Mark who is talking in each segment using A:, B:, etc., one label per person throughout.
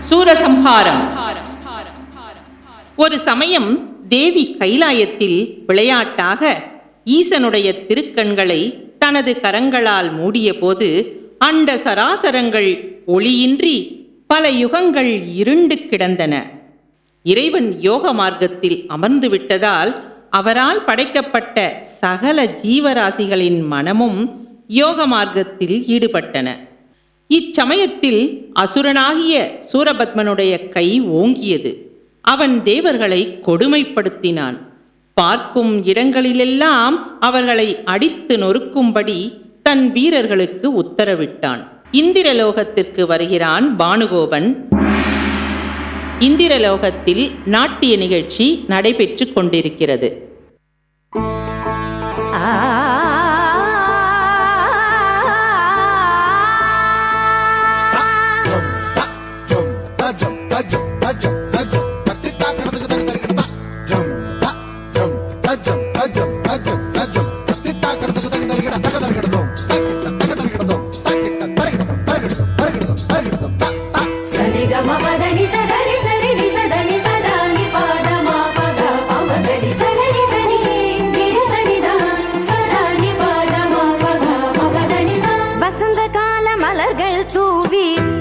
A: சூரசம்ஹாரம். ஒரு சமயம் தேவி கைலாயத்தில் விளையாட்டாக ஈசனுடைய திருக்கண்களை தனது கரங்களால் மூடிய போது அண்ட சராசரங்கள் ஒளியின்றி பல யுகங்கள் இருண்டு கிடந்தன. இறைவன் யோக மார்க்கத்தில் அமர்ந்து விட்டதால் அவரால் படைக்கப்பட்ட சகல ஜீவராசிகளின் மனமும் யோக மார்க்கத்தில் ஈடுபட்டன. இச்சமயத்தில் அசுரனாகிய சூரபத்மனுடைய கை ஓங்கியது. அவன் தேவர்களை கொடுமைப்படுத்தினான். பார்க்கும் இடங்களிலெல்லாம் அவர்களை அடித்து நொறுக்கும்படி தன் வீரர்களுக்கு உத்தரவிட்டான். இந்திரலோகத்திற்கு வருகிறான் பானுகோபன். இந்திரலோகத்தில் நாட்டிய நிகழ்ச்சி நடைபெற்று கொண்டிருக்கிறது.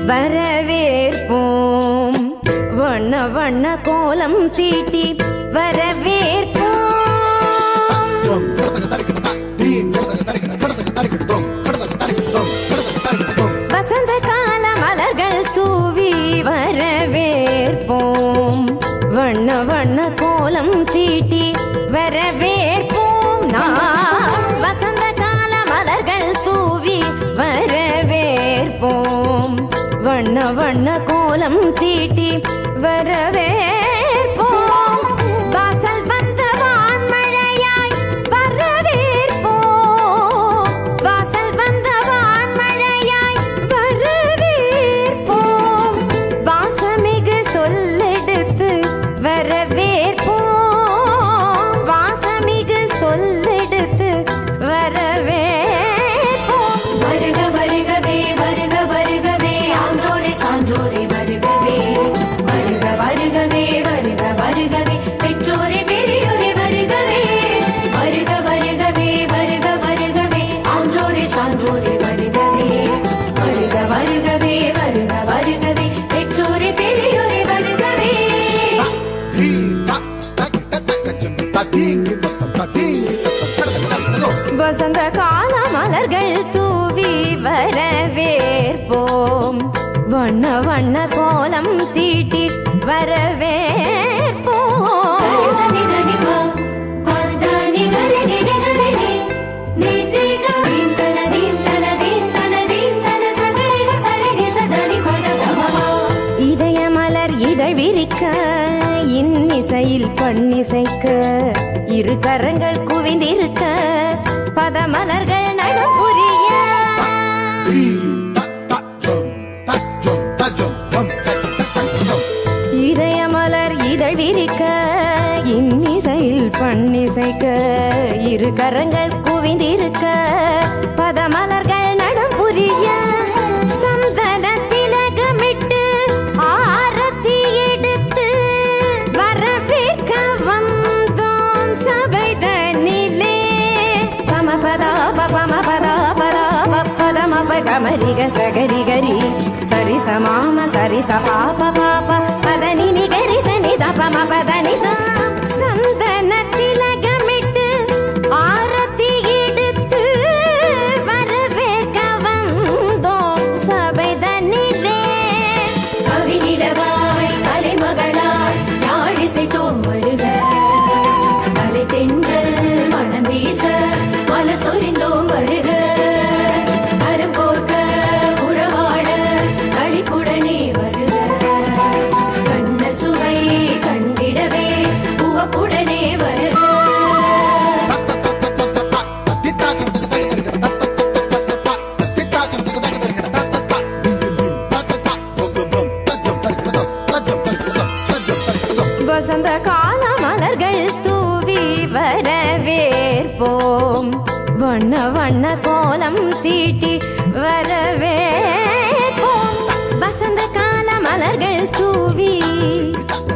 B: வரவேற்போம் வண்ண வண்ண கோலம் தீட்டி வரவேற்போம். வசந்த கால மலர்கள் தூவி வரவேற்போம் வண்ண வண்ண கோலம் தீட்டி வரவேற்போம். நாம் வசந்த கால மலர்கள் தூவி வரவேற்போம் வண்ண வண்ண கோலம் தீட்டி வரவேற்போம். வாசல் வந்த வான்மழையாய் வரவேற்போம். வாசல் வந்த வான்மழையாய் வரவேற்போம். வாசமிகு சொல்லெடுத்து வரவேற்போம். வாசமிகு சொல்லெடுத்து வரவேற்போம். வருக வருகவே வருக வருகவே ஆன்றோரே சான்றோரே வருகவே. வருக வருகவே வருக வருகவே பெற்றோரே பெரியோரே வருகவே. வருக வருகவே வருக வருகவே ஆன்றோரே சான்றோரே வருகவே. வருக வருகவே வருக வருகவே பெற்றோரே பெரியோரே வருகவே. வசந்த கால மலர்கள் தூவி வரவேற்போம் வண்ண வண்ண கோலம் தீட்டி வரவேற்போம். இதயமலர் இதழ் விரிக்க இன்னிசையில் பண்ணிசைக்க இரு கரங்கள் குவிந்திருக்க பதமலர்கள் நடப்புரிய. இதயமலர் இதழ் விரிக்க இன்னிசையில் பண்ணிசைக்க இரு கரங்கள் குவிந்திருக்க பதமலர்கள் நடப்புரிய. சந்தன திலகமிட்டு ஆரத்தி எடுத்து வரவேற்க வந்தோம் சபைதனிலே. பமபதா பமபதா பதா பதமப கமரிக சகரிகரி சரி சமாம சரி சபாப பாப பதனி நிகரி சனி தபம பதனி சா. சந்தன திலகமிட்டு ஆரத்தி எடுத்து வரவேற்க வந்தோம் சபைதனிலே. கவிநிலவாய் கலைமகளாய் யாழிசைத்தோம் வருக. கலை தென்றல் மனம் வீச மலர் சொரிந்தோம் வருக. கரம் கோர்க்க உறவாட களிப்புடனே வருக. கண்ணல் சுவை கண்டிடவே உவப்புடனே வருக. வசந்த கால மலர்கள் தூவி வரவேற்போம் வண்ண வண்ண கோலம் தீட்டி வரவேற்போம். வசந்த கால மலர்கள் தூவி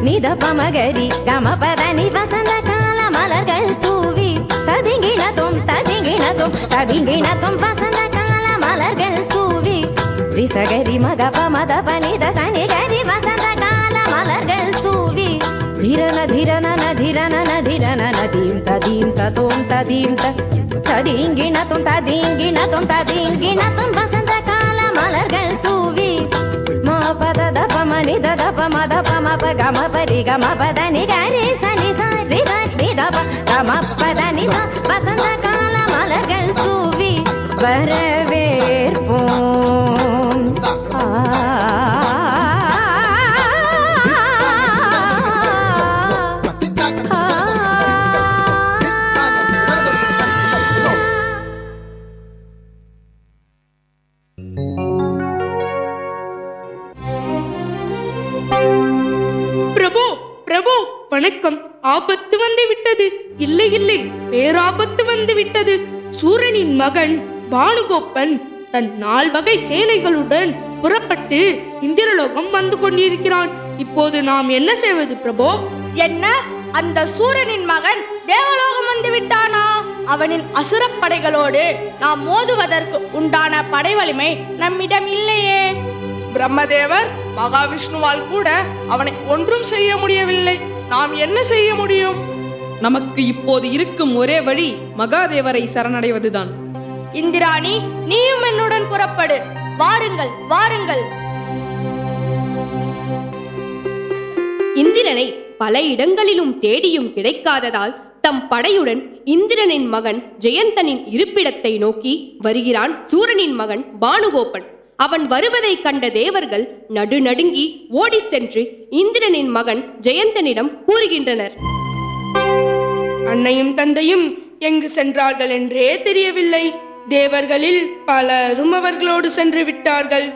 B: நித பமகரி கமபதனி வசந்த கால மலர்கள் தூவி ததிங்கிணத்தும் ததிங்கிணத்தும் ததிங்கிணத்தும் வசந்த கால மலர்கள் தூவி ரிசகரி மக பமத பனித சனிகரி வசந்த கால மலர்கள் தூவி ಧಿರನ ಧಿರನ ನಧಿರನ ನಧಿರನ ನದೀಂ ತದೀಂ ತತೋಂ ತದೀಂ ததீங்கிணத்தும் ததீங்கிணத்தும் ததீங்கிணத்தும் வசந்த கால மலர்கள் தூவி மாபத தப மணி தப மத பமப கமபரி கமபதனி கரி சனி சாரி தனி தப கமபதனி ச வசந்த கால மலர்கள் தூவி வரவேற்போம்
C: பிரபு வணக்கம். ஆபத்து வந்து விட்டது. இல்லை இல்லை, பேராபத்து வந்து விட்டது. சூரனின் மகன் பானுகோப்பன் தன் 4 வகை சேனைகளுடன் புறப்பட்டு இந்திரலோகம் வந்து கொண்டிருக்கிறான். இப்போது நாம் என்ன செய்வது பிரபு?
D: என்ன, அந்த சூரனின் மகன் தேவலோகம் வந்து விட்டானா? அவனின் அசுரப்படைகளோடு நாம் மோதுவதற்கு உண்டான படை வலிமை நம்மிடம் இல்லையே.
C: பிரம்மதேவர் மகாவிஷ்ணுவால் கூட அவனை ஒன்றும் செய்ய முடியவில்லை. நாம் என்ன செய்ய முடியும்?
E: நமக்கு இப்போது இருக்கும் ஒரே வழி மகாதேவரை சரணடைவதுதான்.
D: இந்திராணி, நீயும் என்னுடன் புறப்படு. வாருங்கள் வாருங்கள்.
F: இந்திரனை பல இடங்களிலும் தேடியும் கிடைக்காததால் தம் படையுடன் இந்திரனின் மகன் ஜெயந்தனின் இருப்பிடத்தை நோக்கி வருகிறான் சூரனின் மகன் பானுகோப்பன். அவன் வருவதை கண்ட தேவர்கள் நடுநடுங்கி ஓடி சென்று இந்திரனின் மகன் ஜெயந்தனிடம் கூறுகின்றனர்.
C: அன்னையும் தந்தையும் எங்கு சென்றார்கள் என்றே தெரியவில்லை. தேவர்களில் பலரும் அவர்களோடு சென்று விட்டார்கள்.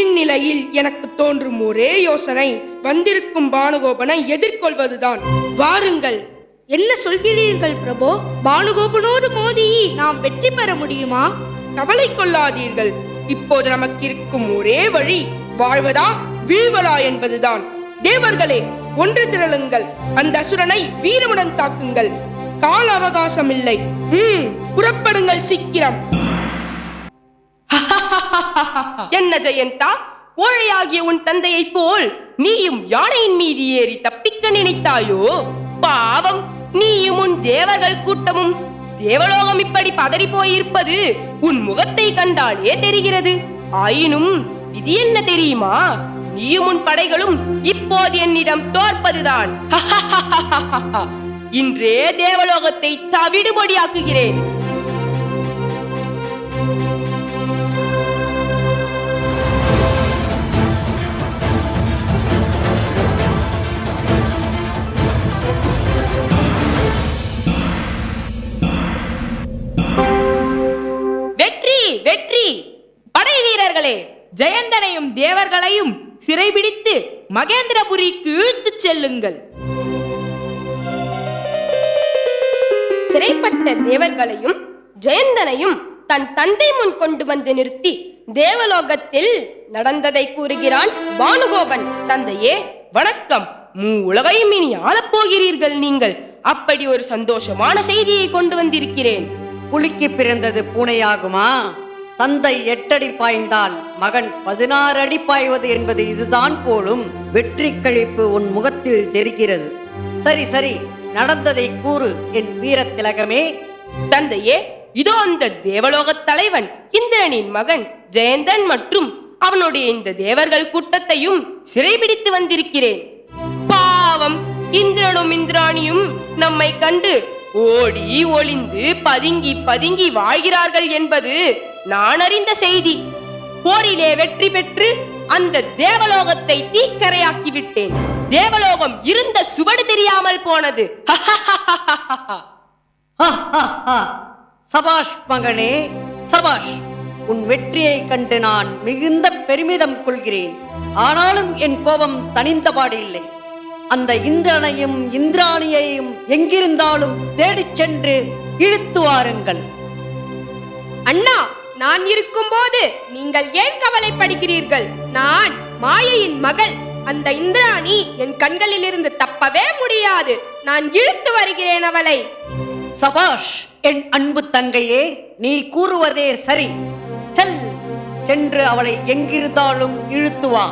C: இந்நிலையில் எனக்கு தோன்றும் ஒரே யோசனை, வந்திருக்கும் பானுகோபனை எதிர்கொள்வதுதான். வாருங்கள்.
D: என்ன சொல்கிறீர்கள் பிரபு? பானுகோபனோடு மோதி நாம் வெற்றி பெற முடியுமா?
C: கவலை கொள்ளாதீர்கள். இப்போது நமக்கு இருக்கும் ஒரே வழி வாழ்வதா வீழ்வதா என்பதுதான். தேவர்களே, ஒன்று திரளுங்கள். அந்த அசுரனை வீரமுடன் தாக்குங்கள். கால அவகாசம் இல்லை. புறப்படுங்கள் சீக்கிரம்.
G: என்ன ஜெயந்தா, கோழையாகிய உன் தந்தையை போல் நீயும் யானையின் மீது ஏறி தப்பிக்க நினைத்தாயோ? பாவம், நீயும் உன் தேவர்கள் கூட்டமும். தேவலோகம் இப்படி பதறி போயிருப்பது உன் முகத்தை கண்டாலே தெரிகிறது. ஆயினும் இது என்ன தெரியுமா? நீயும் உன் படைகளும் இப்போது என்னிடம் தோற்பதுதான். இன்றே தேவலோகத்தை தவிடுபடியாக்குகிறேன். வெற்றி! படை வீரர்களே, ஜெயந்தனையும் தேவர்களையும் சிறைபிடித்து மகேந்திரபுரிக்கு இழுத்துச் செல்லுங்கள்.
F: சிறைப்பட்ட தேவர்களையும் ஜெயந்தனையும் தன் தந்தை முன் கொண்டு வந்து நிறுத்தி தேவலோகத்தில் நடந்ததை கூறுகிறான் பானுகோபன்.
G: தந்தையே வணக்கம். உலகையும் இனி ஆளப்போகிறீர்கள் நீங்கள். அப்படி ஒரு சந்தோஷமான செய்தியை கொண்டு வந்திருக்கிறேன்.
H: புலிக்கு பிறந்தது பூனையாகுமா? தந்தை 8 அடி பாய்ந்தால் மகன் 16 அடி பாய்வது என்பது இதுதான் போலும். வெற்றி களிப்பு உன் முகத்தில் தெரிகிறது. சரி சரி, நடந்ததை கூறு என் வீரத்திலகமே.
G: தந்தையே, இதோ அந்த தேவலோக தலைவன் இந்திரனின் மகன் ஜெயந்தன் மற்றும் அவனுடைய இந்த தேவர்கள் கூட்டத்தையும் சிறைபிடித்து வந்திருக்கிறேன். பாவம், இந்திரனும் இந்திராணியும் நம்மை கண்டு ஓடி ஒளிந்து பதுங்கி பதுங்கி வாழ்கிறார்கள் என்பது நான் அறிந்த செய்தி. போரிலே வெற்றி பெற்று அந்த தேவலோகத்தை தீக்கரையாக்கி விட்டேன். தேவலோகம் இருந்த சுவடு தெரியாமல் போனது.
H: சபாஷ் மகனே, சபாஷ். உன் வெற்றியை கண்டு நான் மிகுந்த பெருமிதம் கொள்கிறேன். ஆனாலும் என் கோபம் தணிந்தபாடு இல்லை. அந்த இந்திரனையும் இந்திராணியையும் எங்கிருந்தாலும் தேடிச் சென்று இழுத்து வாருங்கள்.
F: அண்ணா, நான் இருக்கும் போது நீங்கள் ஏன் கவலைப்படுகிறீர்கள்? நான் மாயையின் மகள்
D: அந்த இந்திராணி என் கண்களில் இருந்து தப்பவே முடியாது. நான் இழுத்து வருகிறேன் அவளை.
H: சபாஷ் என் அன்பு தங்கையே, நீ கூறுவதே சரி. செல், சென்று அவளை எங்கிருந்தாலும் இழுத்து வா.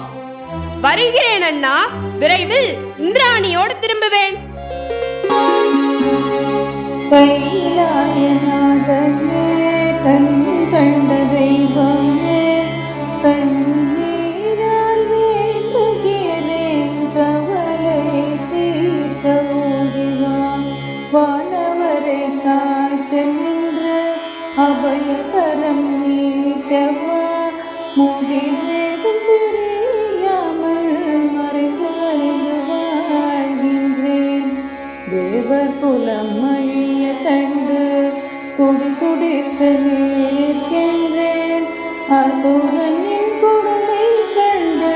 D: வருகிறேன் அண்ணா. விரைவில் இந்திராணியோடு திரும்புவேன்.
B: கைலாயநாதனே, கண் கண்ட தெய்வமே, கண்ணீரால் வேண்டுகிறேன், கவலை தீர்க்க ஓடிவா. வானவரை காத்து நின்று அபயகரம் நீட்டவா. முடிவேதும் தெரியாமல் மறைந்து மறைந்து வாழ்கின்றேன். தேவர் குலம் அழிய கண்டு துடி துடித்து நிற்கின்றேன். அசுரனின் கொடுமை கண்டு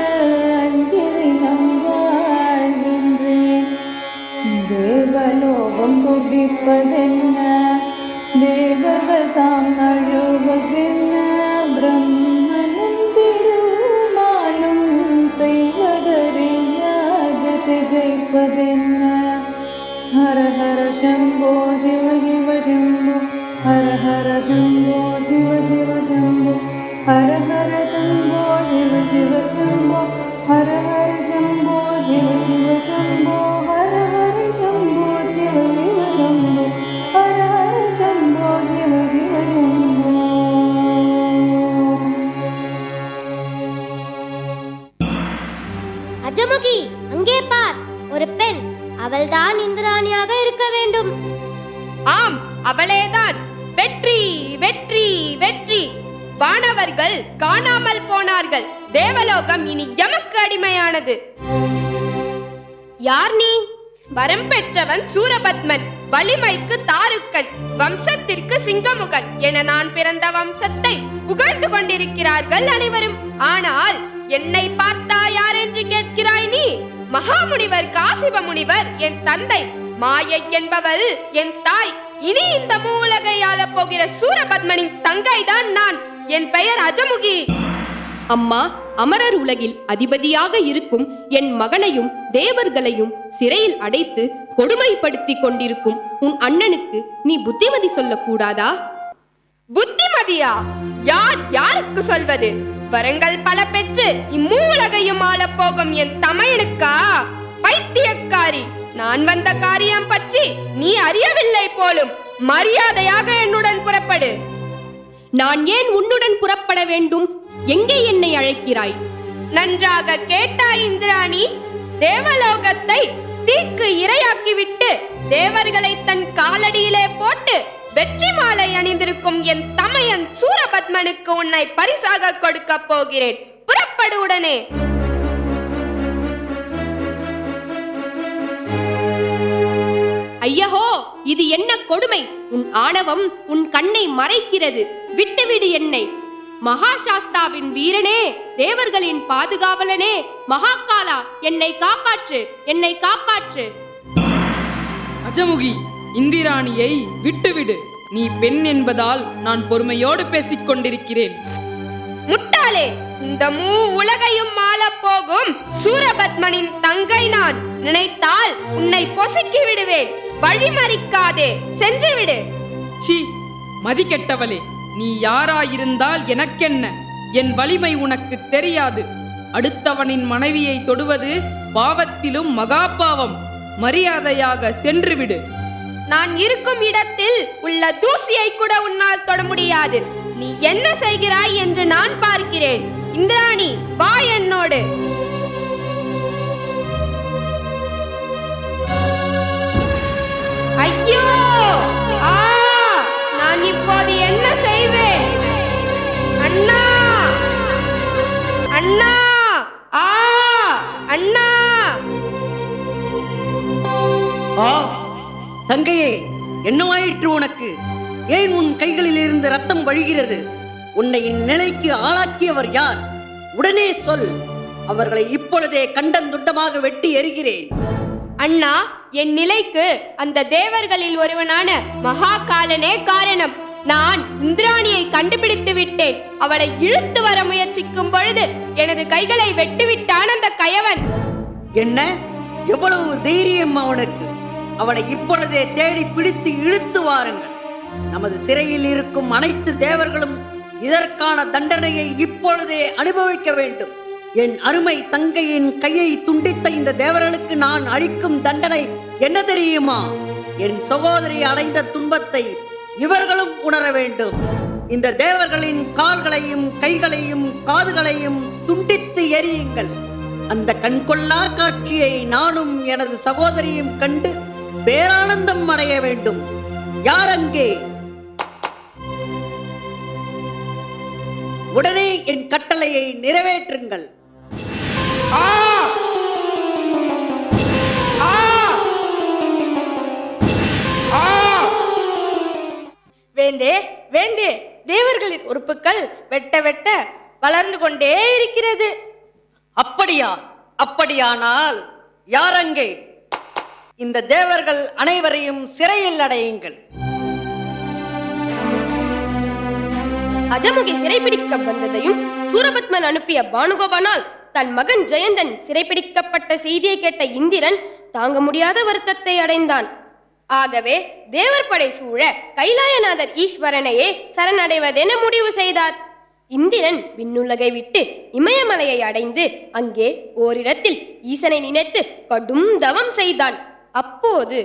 B: அஞ்சி தினம் வாழ்கின்றேன். தேவலோகம் துடிப்பதென்ன, தேவர்கள் தாம் அழுவதென்ன, பிரம்மனும் திருமாலும் செய்வதறியாது திகைப்பதென்ன. ஹர ஹர சம்போ சிவ சிவ சம்போ, ஹர ஹர சம்போ சிவ சிவ சம்போ, ஹர ஹர சம்போ சிவ சிவ சம்போ, ஹர ஹர சம்போ சிவ சிவ சம்போ, ஹர ஹர சம்போ சிவ சிவ சம்போ, ஹர ஹர சம்போ சிவ சிவ சம்போ.
I: அஜமுகி, அங்கே பார், ஒரு பெண். அவள்தான் இந்திராணியாக இருக்க வேண்டும்.
D: ஆம், அவளேதான். வெற்றி வெற்றி வெற்றி. வானவர்கள் காணாமல் போனார்கள். தேவலோகம் இனி எமக்கு அடிமையானது. யார் நீ? வரம் பெற்றவன் சூரபத்மன், வலிமைக்கு தாருக்கன், வம்சத்திற்கு சிங்கமுகன் என நான் பிறந்த வம்சத்தை புகழ்ந்து கொண்டிருக்கிறார்கள் அனைவரும். ஆனால் என்னை பார்த்தா யார் என்று கேட்கிறாய் நீ? மகாமுனிவர் காசிப முனிவர் என் தந்தை, மாயை என்பவள் என் தாய். இனி இந்த மூலகை ஆளப் போகிற சூரபத்மனின் தங்கைதான் நான். என் பெயர் அஜமுகி.
F: அம்மா, அமரர் உலகில் அதிபதியாக இருக்கும் என் மகனையும் தேவர்களையும் சிறையில் அடைத்து கொடுமைப்படுத்திக் கொண்டிருக்கும் உன் அண்ணனுக்கு நீ புத்திமதி சொல்லக்கூடாதா?
D: புத்திமதியா? யார் யாருக்கு சொல்வது? வரங்கள் பல பெற்று இம்மூலகையும் ஆளப் போகும் என் தமையனுக்கா? பைத்தியக்காரி, நான் வந்த காரியம் பற்றி நீ அறியவில்லை போலும். மரியாதையாக என்னுடன் புறப்படு.
F: நான் ஏன் உன்னுடன் புறப்பட வேண்டும்? எங்கே என்னை அழைக்கிறாய்?
D: நன்றாக கேட்டாய் இந்திராணி. தேவலோகத்தை தீக்கு இரையாக்கிவிட்டு தேவர்களை தன் காலடியிலே போட்டு வெற்றி மாலை அணிந்திருக்கும் என் தமையன் சூரபத்மனுக்கு உன்னை பரிசாக கொடுக்க போகிறேன். புறப்படு உடனே.
F: ஐயஹோ, இது என்ன கொடுமை! உன் ஆணவம் உன் கண்ணை மறைக்கிறது. விட்டுவிடு என்னை. மகாசாஸ்தாவின் வீரனே, தேவர்களின் பாதுகாவலனே, மகாகாலா, என்னை காப்பாற்று, என்னை காப்பாற்று.
E: அஜமுகி, இந்திராணியை விட்டுவிடு. நீ பெண் என்பதால் நான் பொறுமையோடு பேசிக் கொண்டிருக்கிறேன்.
D: முட்டாளே, இந்த உலகையும் ஆளப் போகும் சூரபத்மனின் தங்கை நான். நினைத்தால் உன்னை பொசுக்கி விடுவேன். வழிமறிக்காதே, சென்று விடு.
E: சி, மதிக்கெட்டவளே, நீ யாராயிருந்தால் எனக்கென்ன? என் வலிமை உனக்கு தெரியாது. அடுத்தவனின் மனைவியை தொடுவது பாவத்திலும் மகாபாவம். மரியாதையாக சென்றுவிடு.
D: நான் இருக்கும் இடத்தில் உள்ள தூசியை கூட உன்னால் தொட முடியாது. நீ என்ன செய்கிறாய் என்று நான் பார்க்கிறேன். இந்திராணி, வா என்னோடு. ஐயோ! நான் இப்போது என்ன செய்வேன்? அண்ணா! அண்ணா! அண்ணா!
H: தங்கையே, என்னவாயிற்று உனக்கு? ஏன் உன் கைகளில் இருந்து ரத்தம் வழிகிறது? உன்னை இந்நிலைக்கு ஆளாக்கியவர் யார்? உடனே சொல். அவர்களை இப்பொழுதே கண்டந்துண்டமாக வெட்டி எறிகிறேன்.
D: அண்ணா, என் நிலைக்கு அந்த தேவர்களில் ஒருவனான மகாகாலனே காரணம். நான் இந்திராணியை கண்டுபிடித்து விட்டேன். அவளை இழுத்து வர முயற்சிக்கும் பொழுது எனது கைகளை வெட்டிவிட்டான் அந்த கயவன்.
H: என்ன எவ்வளவு தைரியம் அவனுக்கு! அவனை இப்பொழுதே தேடி பிடித்து இழுத்து வாருங்கள். நமது சிறையில் இருக்கும் அனைத்து தேவர்களும் இதற்கான தண்டனையை இப்பொழுதே அனுபவிக்க வேண்டும். என் அருமை தங்கையின் கையை துண்டித்த இந்த தேவர்களுக்கு நான் அளிக்கும் தண்டனை என்ன தெரியுமா? என் சகோதரி அடைந்த துன்பத்தை இவர்களும் உணர வேண்டும். இந்த தேவர்களின் கால்களையும் கைகளையும் காதுகளையும் துண்டித்து எரியுங்கள். அந்த கண்கொள்ளா காட்சியை நானும் எனது சகோதரியும் கண்டு பேரானந்தம் அடைய வேண்டும். யார் அங்கே? உடனே என் கட்டளையை நிறைவேற்றுங்கள்.
C: வேந்தே வேந்தே, தேவர்களின் உறுப்புகள் வெட்ட வெட்ட வளர்ந்து கொண்டே இருக்கிறது.
H: அப்படியா? அப்படியானால் யார் அங்கே? இந்த தேவர்கள் அனைவரையும் சிறையில் அடையுங்கள்.
F: அஜமுகி சிறைபிடிக்க வந்ததையும் சூரபத்மன் அனுப்பிய பானுகோபனால் தன் மகன் ஜெயந்தன் சிறைபிடிக்கப்பட்ட செய்தியை கேட்ட இந்திரன் தாங்க முடியாத வருத்தத்தை அடைந்தான். ஆகவே தேவர் படை சூழ கைலாயநாதர் ஈஸ்வரனையே சரணடைவதென முடிவு செய்தார். இந்திரன் விண்ணுலகை விட்டு இமயமலையை அடைந்து அங்கே ஓரிடத்தில் ஈசனை நினைத்து கடும் தவம் செய்தான். அப்போது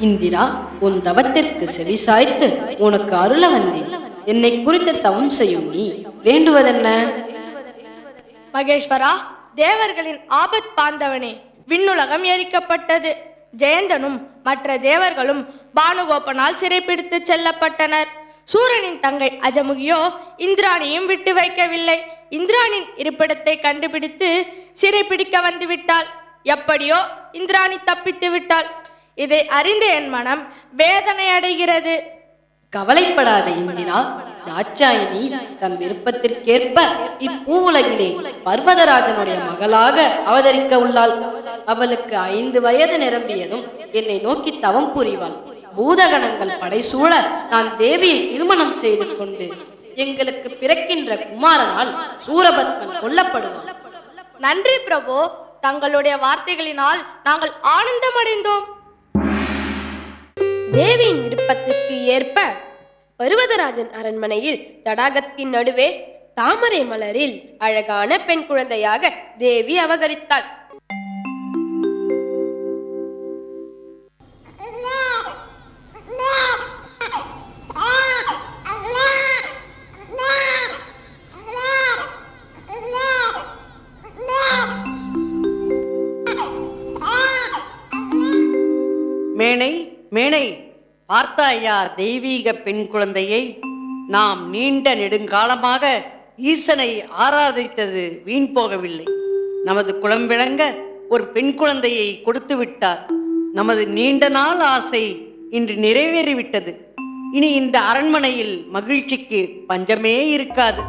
J: இந்திரா, உன் தவத்திற்கு செவிசாய்த்து உனக்கு அருள வந்தேன். என்னை குறித்து தவம் செய்யும் நீ வேண்டுவதென்ன?
C: மகேஸ்வரா, தேவர்களின் ஆபத் பாந்தவனே, விண்ணுலகம் எரிக்கப்பட்டது. ஜெயந்தனும் மற்ற தேவர்களும் பானுகோபனால் சிறைப்பிடித்து செல்லப்பட்டனர். சூரனின் தங்கை அஜமுகியோ இந்திராணியும் விட்டு வைக்கவில்லை. இந்திராணின் இருப்பிடத்தை கண்டுபிடித்து சிறைப்பிடிக்க வந்து விட்டாள். எப்படியோ இந்திராணி தப்பித்து விட்டாள். இதை அறிந்த என் மனம் வேதனை அடைகிறது.
J: கவலைப்படாத இந்திரா, தாட்சாயினி தன் விருப்பத்திற்கேற்ப இப்பூவுலகிலே பர்வதராஜனுடைய மகளாக அவதரிக்க உள்ளாள். அவளுக்கு 5 வயது நிரம்பியதும் என்னை நோக்கி தவம் புரிவாள். பூதகணங்கள் படைசூழ நான் தேவியை திருமணம் செய்து கொண்டு எங்களுக்கு பிறக்கின்ற குமாரனால் சூரபத்மன் கொல்லப்படுவான்.
C: நன்றி பிரபு, தங்களுடைய வார்த்தைகளினால் நாங்கள் ஆனந்தமடைந்தோம்.
F: தேவியின் விருப்பத்திற்கு ஏற்ப பர்வதராஜன் அரண்மனையில் தடாகத்தின் நடுவே தாமரை மலரில் அழகான பெண் குழந்தையாக தேவி அவதரித்தாள்.
H: மேனை மேனை, பார்த்தாயா தெய்வீக பெண் குழந்தையை? நாம் நீண்ட நெடுங்காலமாக ஈசனை ஆராதித்தது வீண் போகவில்லை. நமது குலம் விளங்க ஒரு பெண் குழந்தையை கொடுத்து விட்டார். நமது நீண்ட நாள் ஆசை இன்று நிறைவேறிவிட்டது. இனி இந்த அரண்மனையில் மகிழ்ச்சிக்கு பஞ்சமே இருக்காது.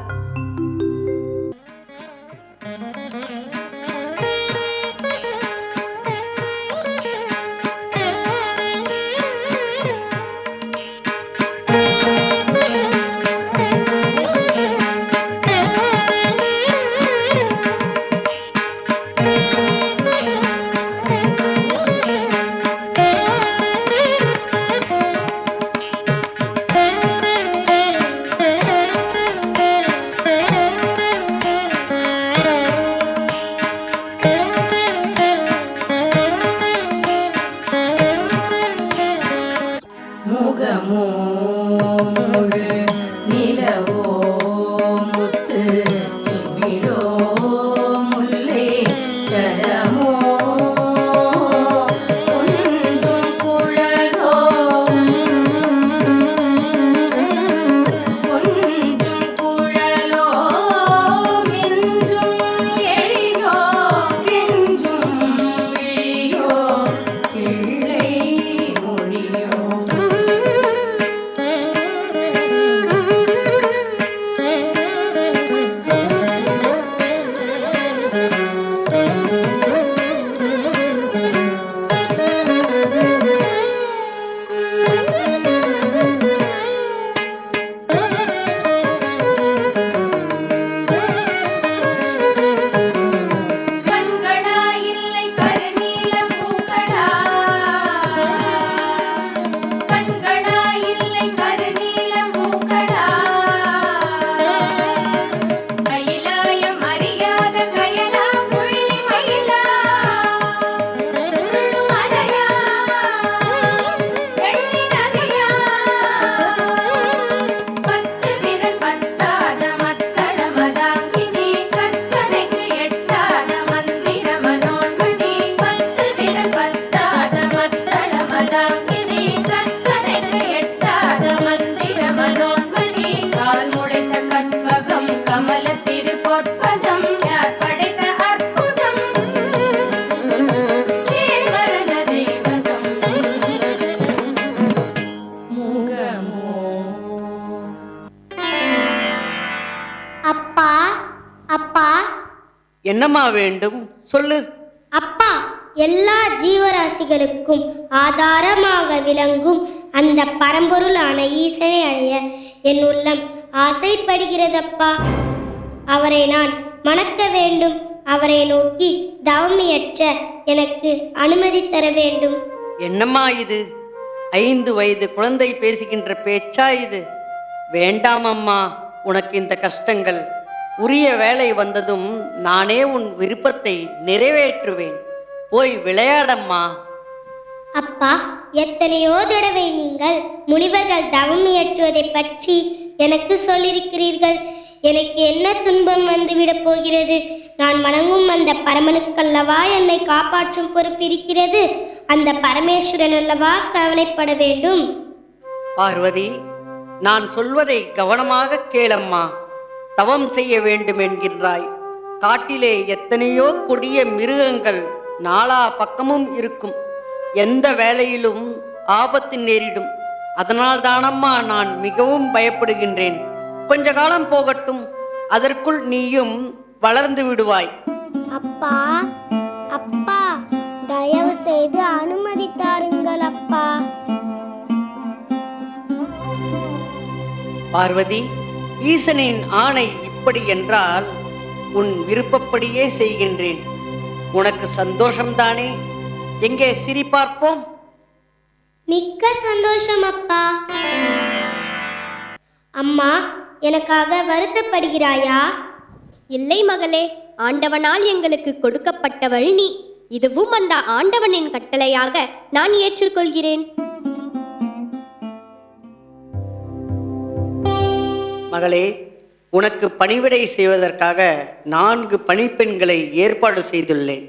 B: பொற்பதம் யார் படைத்த அற்புதம் ஏன் வரத தெய்வதம் முகமோ.
I: அப்பா அப்பா
H: என்னம்மா வேண்டும் சொல்லு.
I: அப்பா, எல்லா ஜீவராசிகளுக்கும் ஆதாரமாக விளங்கும் அந்த பரம்பொருளான ஈசனை அடைய என் உள்ளம் ஆசைப்படுகிறதப்பா. அவரை நான் மணக்க வேண்டும். அவரை நோக்கி தவமியற்ற எனக்கு அனுமதி தர வேண்டும்.
H: என்னம்மா இது? 5 வயது குழந்தை பேசுகின்ற பேச்சா இது? வேண்டாம் அம்மா, உனக்கு இந்த கஷ்டங்கள். உரிய வேலை வந்ததும் நானே உன் விருப்பத்தை நிறைவேற்றுவேன். போய் விளையாடம்மா.
I: அப்பா, எத்தனையோ தடவை நீங்கள் முனிவர்கள் தவம் இயற்றுவதை பற்றி எனக்கு சொல்லியிருக்கிறீர்கள். எனக்கு என்ன துன்பம் வந்துவிடப் போகிறது? நான் வணங்கும் அந்த பரமனுக்கல்லவா என்னை காப்பாற்றும் பொறுப்பு இருக்கிறது. அந்த பரமேஸ்வரன் அல்லவா கவலைப்பட வேண்டும்.
H: பார்வதி, நான் சொல்வதை கவனமாக கேளம்மா. தவம் செய்ய வேண்டும் என்கின்றாய். காட்டிலே எத்தனையோ கொடிய மிருகங்கள் நாலா பக்கமும் இருக்கும். எந்த வேளையிலும் ஆபத்து நேரிடும். அதனால் தானம்மா நான் மிகவும் பயப்படுகின்றேன். கொஞ்ச காலம் போகட்டும், அதற்குள் நீயும் வளர்ந்து விடுவாய்.
I: அப்பா அப்பா, தயவு செய்து அனுமதி தாருங்கள் அப்பா.
H: பார்வதி, ஈசனின் ஆணை இப்படி என்றால் உன் விருப்பப்படியே செய்கின்றேன். உனக்கு சந்தோஷம்தானே? எங்கே சிரி பார்ப்போம்.
I: மிக்க சந்தோஷம் அப்பா. அம்மா, எனக்காக வருத்தப்படுகிறாயா?
F: இல்லை மகளே, ஆண்டவனால் எங்களுக்கு கொடுக்கப்பட்டவள் நீ. இதுவும் அந்த ஆண்டவனின் கட்டளையாக நான் ஏற்றுக்கொள்கிறேன்.
H: மகளே, உனக்கு பணிவிடை செய்வதற்காக 4 பணிப்பெண்களை ஏற்பாடு செய்துள்ளேன்.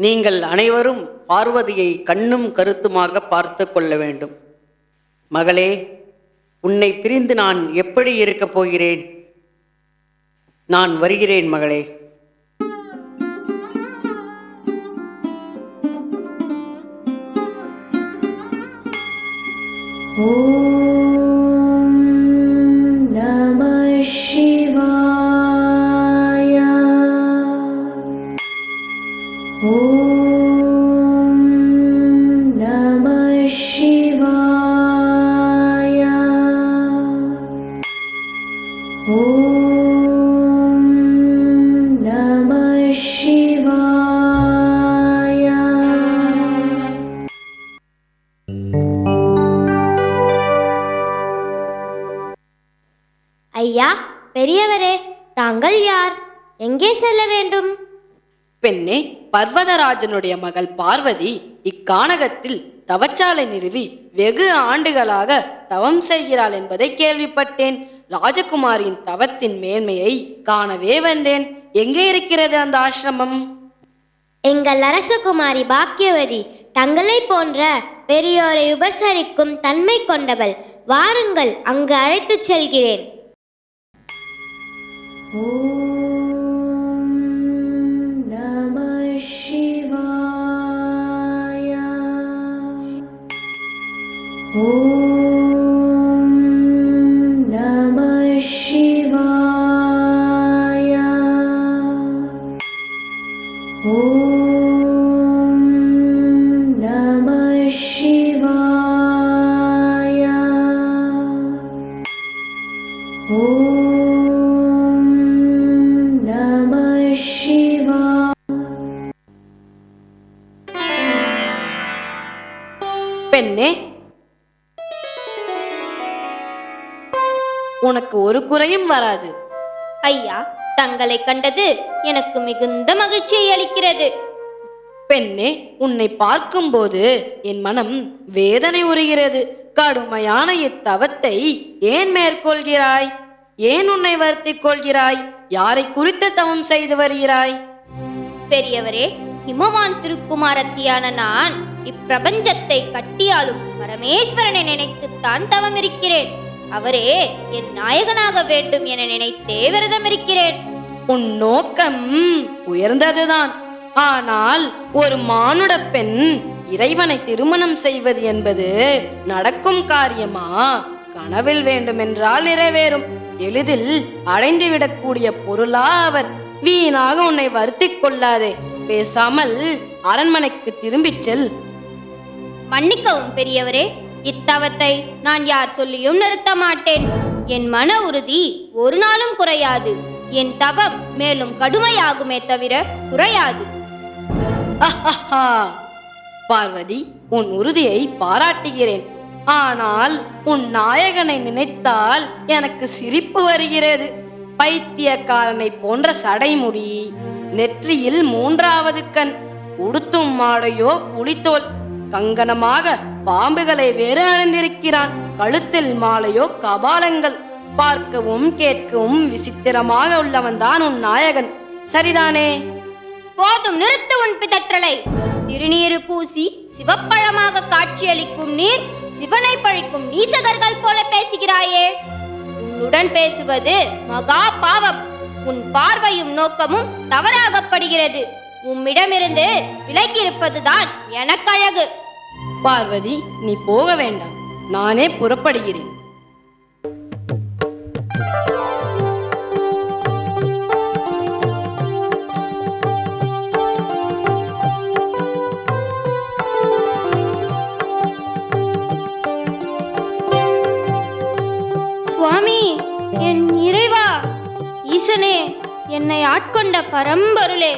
H: நீங்கள் அனைவரும் பார்வதியை கண்ணும் கருத்துமாக பார்த்து கொள்ள வேண்டும். மகளே, உன்னை பிரிந்து நான் எப்படி இருக்கப் போகிறேன்? நான் வருகிறேன் மகளே.
B: ஓம் நமः சிவாய. ஓம் நமः சிவாய. ஓம் நமः சிவாய.
I: ஐயா, பெரியவரே, தாங்கள் யார்? எங்கே செல்ல வேண்டும்?
J: பெண்ணே, பர்வதராஜனுடைய மகள் பார்வதி இக்கானகத்தில் தவச்சாலை நிறுவி வெகு ஆண்டுகளாக தவம் செய்கிறாள் என்பதை கேள்விப்பட்டேன். ராஜகுமாரியின் தவத்தின் மேன்மையை காணவே வந்தேன். எங்கே இருக்கிறது அந்த ஆசிரமம்?
I: எங்கள் அரசகுமாரி பாக்கியவதி தங்களை போன்ற பெரியோரை உபசரிக்கும் தன்மை கொண்டவள். வாருங்கள், அங்கு அழைத்துச் செல்கிறேன்.
B: ஓம் நமः சிவாய. ஓம் நமः சிவாய. ஓம் நமः சிவாய. ஓம் நமः சிவாய.
J: பெண்ணே, உனக்கு ஒரு குறையும் வராது.
I: ஐயா, தங்களை கண்டது எனக்கு மிகுந்த மகிழ்ச்சியை அளிக்கிறது.
J: பெண்ணே, உன்னை பார்க்கும்போது என் மனம் வேதனை உறுகிறது. கடுமையான இத்தவத்தை ஏன் மேற்கொள்கிறாய்? ஏன் உன்னை வருத்திக் கொள்கிறாய்? யாரை குறித்து தவம் செய்து வருகிறாய்?
I: பெரியவரே, ஹிமவான் திருக்குமாரத்தியான நான் இப்பிரபஞ்சத்தை கட்டியாலும் பரமேஸ்வரனை நினைத்துத்தான் தவம் இருக்கிறேன். அவரே என் நாயகனாக வேண்டும் என நினைத்தே விரதம் இருக்கிறேன்.
J: உன் நோக்கம் உயர்ந்ததுதான். ஆனால் ஒரு மானுட பெண் இறைவனை திருமணம் செய்வது என்பது நடக்கும் காரியமா? கனவில் வேண்டுமென்றால் நிறைவேறும். எளிதில் அடைந்துவிடக்கூடிய பொருளா அவர்? வீணாக உன்னை வருத்திக் கொள்ளாதே. பேசாமல் அரண்மனைக்கு திரும்பிச் செல்.
I: மன்னிக்கவும் பெரியவரே, இத்தவத்தை நான் யார் சொல்லியும் நிறுத்த மாட்டேன். என் மன உறுதி ஒரு நாளும் குறையாது. என் தவம் மேலும் கடுமையாகுமே தவிர குறையாது.
J: பார்வதி, உன் உறுதியை பாராட்டுகிறேன். ஆனால் உன் நாயகனை நினைத்தால் எனக்கு சிரிப்பு வருகிறது. பைத்தியக்காரனை போன்ற சடைமுடி, நெற்றியில் 3வது கண், உடுத்தும் மாடையோ புலித்தோல், கங்கணமாக பாம்புகளை வேறு அணிந்திருக்கிறான். கழுத்தில் மாலையோ கபாலங்கள். பார்க்கவும் கேட்கவும் விசித்திரமாக உள்ளவன்தான் உன் நாயகன், சரிதானே?
I: போதும், நிறுத்து உன் பிதற்றலை. திருநீரு பூசி சிவப்பழமாக காட்சியளிக்கும் நீர் சிவனை பழிக்கும் நீசகர்கள் போல பேசுகிறாயே. உன்னுடன் பேசுவது மகா பாவம். உன் பார்வையும் நோக்கமும் தவறாகப்படுகிறது. உம்மிடமிருந்து விலகியிருப்பதுதான் எனக்கழகு.
J: பார்வதி, நீ போக வேண்டாம், நானே புறப்படுகிறேன்.
I: சுவாமி, என் இறைவா, ஈசனே, என்னை ஆட்கொண்ட பரம்பொருளே,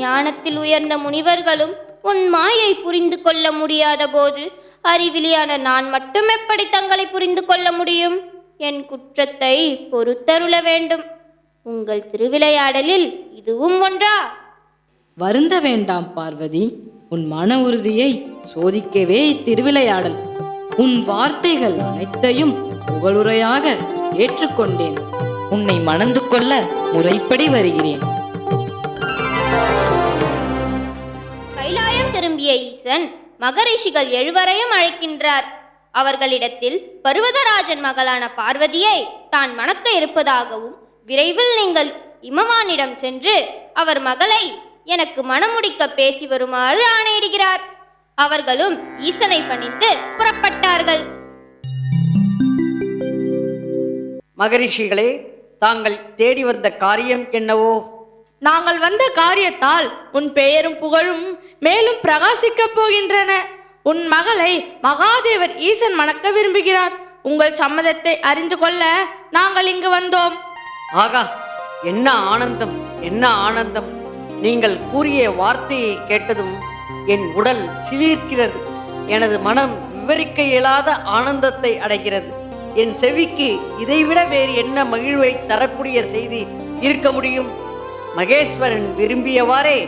I: ஞானத்தில் உயர்ந்த முனிவர்களும் உன் மாயை புரிந்து கொள்ள முடியாத போது அறிவிலியான நான் மட்டும் எப்படி தங்களை புரிந்து கொள்ள முடியும்? என் குற்றத்தை பொறுத்தருள வேண்டும். உங்கள் திருவிளையாடலில் இதுவும் ஒன்றா?
J: வருந்த வேண்டாம் பார்வதி, உன் மன உறுதியை சோதிக்கவே இத்திருவிளையாடல். உன் வார்த்தைகள் அனைத்தையும் புகழுரையாக ஏற்றுக்கொண்டேன். உன்னை மணந்து கொள்ள முறைப்படி வருகிறேன்.
I: கைலாயம் திரும்பிய ஈசன் மகரிஷிகள் 7 அழைக்கின்றார். அவர்களிடத்தில் பர்வதராஜன் மகளான பார்வதியை தான் மணக்க இருப்பதாகவும், விரைவில் நீங்கள் இமவானிடம் சென்று அவர் மகளை எனக்கு மணமுடிக்க பேசி வருமாறு ஆணையிடுகிறார். அவர்களும் ஈசனை பணிந்து புறப்பட்டார்கள்.
H: மகரிஷிகளே, தாங்கள் தேடி வந்த காரியம் என்னவோ?
C: நாங்கள் வந்த காரியத்தால் உன் பெயரும் புகழும் மேலும் பிரகாசிக்கப் போகின்றன. உன் மகளை மகாதேவர் ஈசன் மணக்க விரும்புகிறார். உங்கள் சம்மதத்தை அறிந்து கொள்ள நாங்கள் இங்கு வந்தோம்.
H: ஆகா, என்ன ஆனந்தம், என்ன ஆனந்தம்! நீங்கள் கூறிய வார்த்தையை கேட்டதும் என் உடல் சிலிர்க்கிறது. எனது மனம் விவரிக்க இயலாத ஆனந்தத்தை அடைகிறது. என் செவிக்கு இதைவிட வேறு என்ன மகிழ்வை தரக்கூடிய செய்தி இருக்க முடியும்? மகேஸ்வரன் விரும்பியவாறே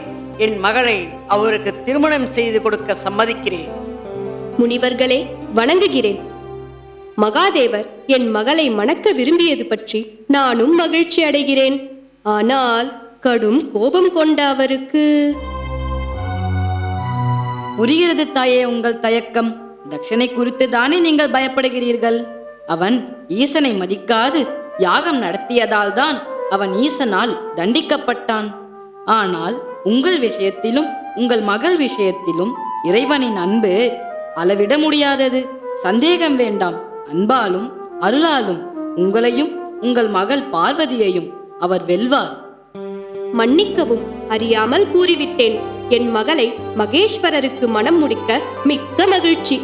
H: என் மகளை அவருக்கு திருமணம் செய்து கொடுக்க சம்மதிக்கிறேன்.
F: முனிவர்களே, வணங்குகிறேன். மகாதேவர் என் மகளை மணக்க விரும்பியது பற்றி நானும் மகிழ்ச்சி அடைகிறேன். ஆனால் கடும் கோபம் கொண்ட அவருக்கு...
J: புரிகிறது தாயே உங்கள் தயக்கம். தட்சணை குறித்து தானே நீங்கள் பயப்படுகிறீர்கள். அவன் ஈசனை மதிக்காது யாகம் நடத்தியதால் தான் அவன் ஈசனால் தண்டிக்கப்பட்டான். ஆனால் உங்கள் விஷயத்திலும் உங்கள் மகள் விஷயத்திலும் இறைவனின் அன்பு அளவிட முடியாதது. சந்தேகம் வேண்டாம். அன்பாலும் அருளாலும் உங்களையும் உங்கள் மகள் பார்வதியையும் அவர் வெல்வார்.
F: மன்னிக்கவும், அறியாமல் கூறிவிட்டேன். என் மகளை மகேஸ்வரருக்கு மனம் முடிக்க மிக்க மகிழ்ச்சி.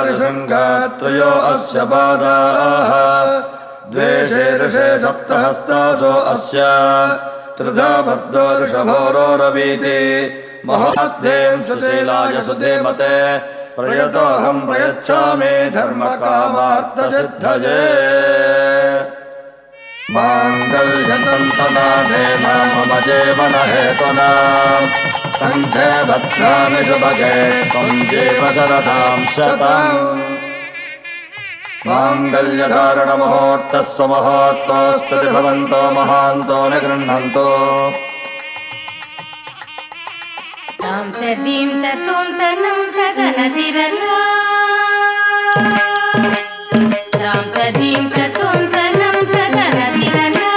K: ऋषङ्गात्रयो अस्य पादाः द्वे शीर्षे सप्तहस्तासो अस्य त्रिधा भद्रो ऋषभोरोरवीति महाद्दें सुशीलाय सुधीमते प्रयतोऽहं प्रयच्छामि धर्मकामार्थसिद्धये माङ्गल्यतन्तनाथेन मम जीवनहेतुना कण्ठे भद्रामि शुभगे त्वं जीव शरदां शतम् माङ्गल्यधारणमुहूर्तः सुमुहूर्तोऽस्तु भवन्तो महान्तो निगृह्णन्तु
L: तां तदीं ततों तनं तदनतिरला तां तदीं ततों तनं तदनतिरला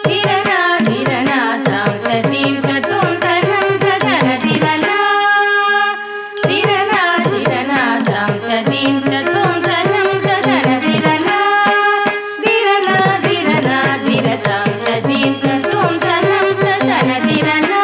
L: तिरना तिरना तां तदीं ततों तनं तदनतिरला तिरना तिरना तां तदीं ततों तनं तदनतिरला तिरना तिरना तिरतां तदीं ततों तनं तदनतिरला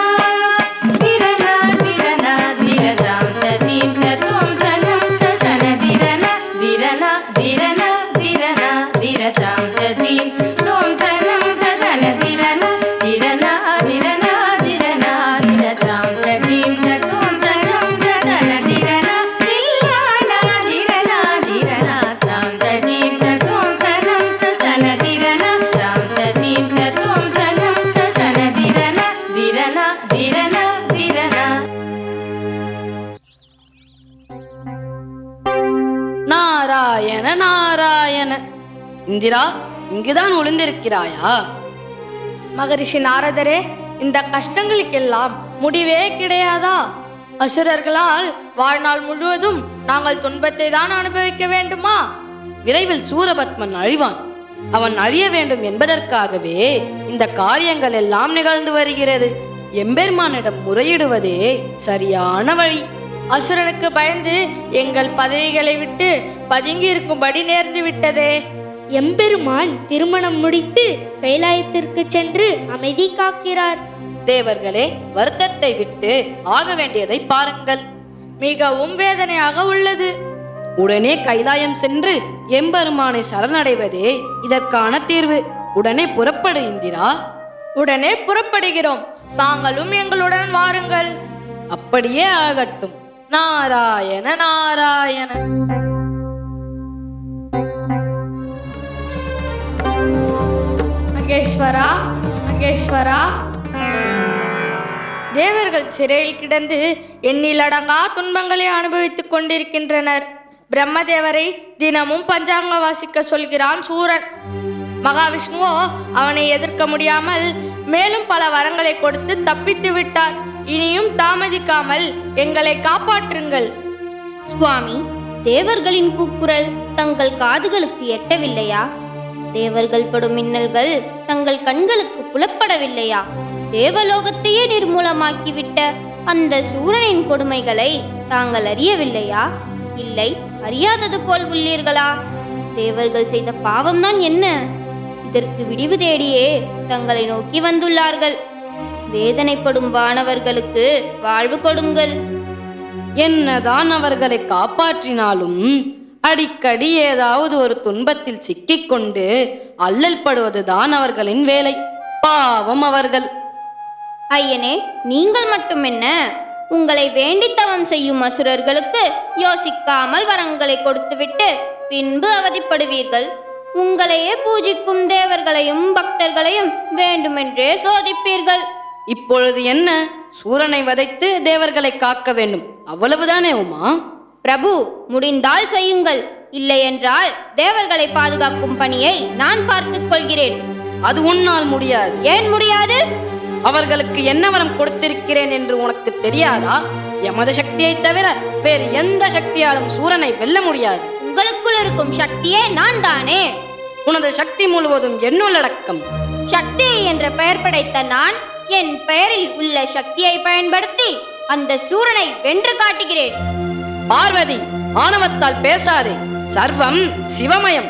J: நாராயண நாராயண. இந்திரா, இங்குதான் ஒளிந்திருக்கிறாயா?
C: மகரிஷி நாரதரே, இந்த கஷ்டங்களுக்கெல்லாம் முடிவே கிடையாதா? அசுரர்களால் வாழ்நாள் முழுவதும் நாங்கள் துன்பத்தை தான் அனுபவிக்க வேண்டுமா?
J: விரைவில் சூரபத்மன் அழிவான். அவன் அழிய வேண்டும் என்பதற்காகவே இந்த காரியங்கள் எல்லாம் நிகழ்ந்து வருகிறது. எம்பெருமானிடம் முறையிடுவதே சரியான வழி.
C: அசுரனுக்கு பயந்து எங்கள் பதவிகளை விட்டு பதுங்கி இருக்கும்படி நேர்ந்து விட்டதே.
I: எம்பெருமான் திருமணம் முடித்து கைலாயத்திற்கு சென்று அமைதி காக்கிறார்.
J: தேவர்களே, வருத்தத்தை விட்டு ஆக வேண்டியதை பாருங்கள்.
C: மிகவும் வேதனையாக உள்ளது.
J: உடனே கைலாயம் சென்று எம்பெருமானை சரணடைவதே இதற்கான தீர்வு. உடனே புறப்படு இந்திரா.
C: உடனே புறப்படுகிறோம். தாங்களும் எங்களுடன் வாருங்கள்.
J: அப்படியே ஆகட்டும். நாராயண நாராயண.
C: மகேஸ்வரா, மகேஸ்வரா. தேவர்கள் சிறையில் கிடந்து எண்ணிலடங்கா துன்பங்களை அனுபவித்துக் கொண்டிருக்கின்றனர். பிரம்மதேவரை தினமும் பஞ்சாங்க வாசிக்க சொல்கிறான் சூரன். மகாவிஷ்ணுவோ அவனை எதிர்க்க முடியாமல் மேலும் பல வரங்களை கொடுத்து தப்பித்து விட்டார். இனியும் தாமதிக்காமல் எங்களை காப்பாற்றுங்கள்.
I: சுவாமி, தேவர்களின் கூக்குரல் தங்கள் காதுகளுக்கு எட்டவில்லையா? தேவர்கள் படும் மின்னல்கள் தங்கள் கண்களுக்கு புலப்படவில்லையா? தேவலோகத்தையே நிர்மூலமாக்கிவிட்ட அந்த சூரனின் கொடுமைகளை தாங்கள் அறியவில்லையா? இல்லை, அறியாதது போல் உள்ளீர்களா? தேவர்கள் செய்த பாவம்தான் என்ன? இதற்கு விடிவு தேடியே தங்களை நோக்கி வந்துள்ளார்கள். வேதனைப்படும் வானவர்களுக்கு வாழ்வு கொடுங்கள்.
J: என்னதான் அவர்களை காப்பாற்றினாலும் அடிக்கடி ஏதாவது ஒரு துன்பத்தில் சிக்கிக்கொண்டு அல்லல் படுவதுதான் அவர்களின் வேலை. பாவம் அவர்கள்.
I: ஐயனே, நீங்கள் மட்டும் என்ன, உங்களை வேண்டி தவம் செய்யும் அசுரர்களுக்கு யோசிக்காமல் வரங்களை கொடுத்துவிட்டு பின்பு அவதிப்படுவீர்கள். உங்களையே பூஜிக்கும் தேவர்களையும் பக்தர்களையும் வேண்டுமென்றே சோதிப்பீர்கள்.
J: இப்பொழுது என்ன? சூரனை வதைத்து தேவர்களை காக்க வேண்டும், அவ்வளவுதானே உமா?
I: பிரபு, முடிந்தால் செய்யுங்கள். இல்லை என்றால் தேவர்களை பாதுகாக்கும் பணியை நான் பார்த்துக் கொள்கிறேன்.
J: அது உன்னால் முடியாது.
I: ஏன் முடியாது?
J: அவர்களுக்கு என்ன வரம் கொடுத்திருக்கிறேன் என்று உனக்கு தெரியாதா? எமது சக்தியை தவிர வேறு எந்த சக்தியாலும் சூரனை வெல்ல முடியாது.
I: உங்களுக்குள் இருக்கும் சக்தியே நான் தானே.
J: உனது சக்தி முழுவதும் என்னுள்ளடக்கம்.
I: சக்தி என்ற பெயர் படைத்த நான் என் பெயரில் உள்ள சக்தியை பயன்படுத்தி அந்த சூரனை வென்று காட்டுகிறேன்.
J: பார்வதி, ஆணவத்தால் பேசாதே. சர்வம் சிவமயம்.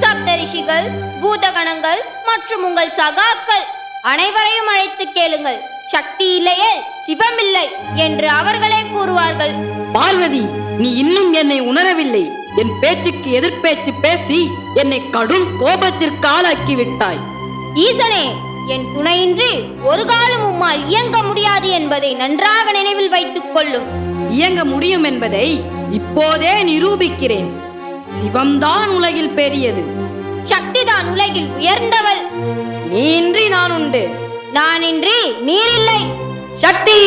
I: சப்த ரிஷிகள், பூதகணங்கள் மற்றும் உங்கள் சகாக்கள் அனைவரையும் அழைத்து கேளுங்கள். சக்தி இல்லையே சிவமில்லை என்று அவர்களே கூறுவார்கள்.
J: பார்வதி, நீ இன்னும் என்னை உணரவில்லை. என் பேச்சுக்கு எதிர்பேச்சு பேசி என்னை கடும் கோபத்திற்கு ஆளாக்கி விட்டாய்.
I: ஈசனே, என் துணையின்றி ஒரு காலம் உம்மால் இயங்க முடியாது என்பதை நன்றாக நினைவில் வைத்துக் கொள்ளும்.
J: இயங்க முடியும் என்பதை இப்போதே நிரூபிக்கிறேன். சிவம்தான் உலகில் பெரியது.
I: சக்திதான் உலகில் உயர்ந்தவள்.
J: நீ இன்றி நான் உண்டு.
I: நான் இன்றி நீர் இல்லை.
J: சக்தி!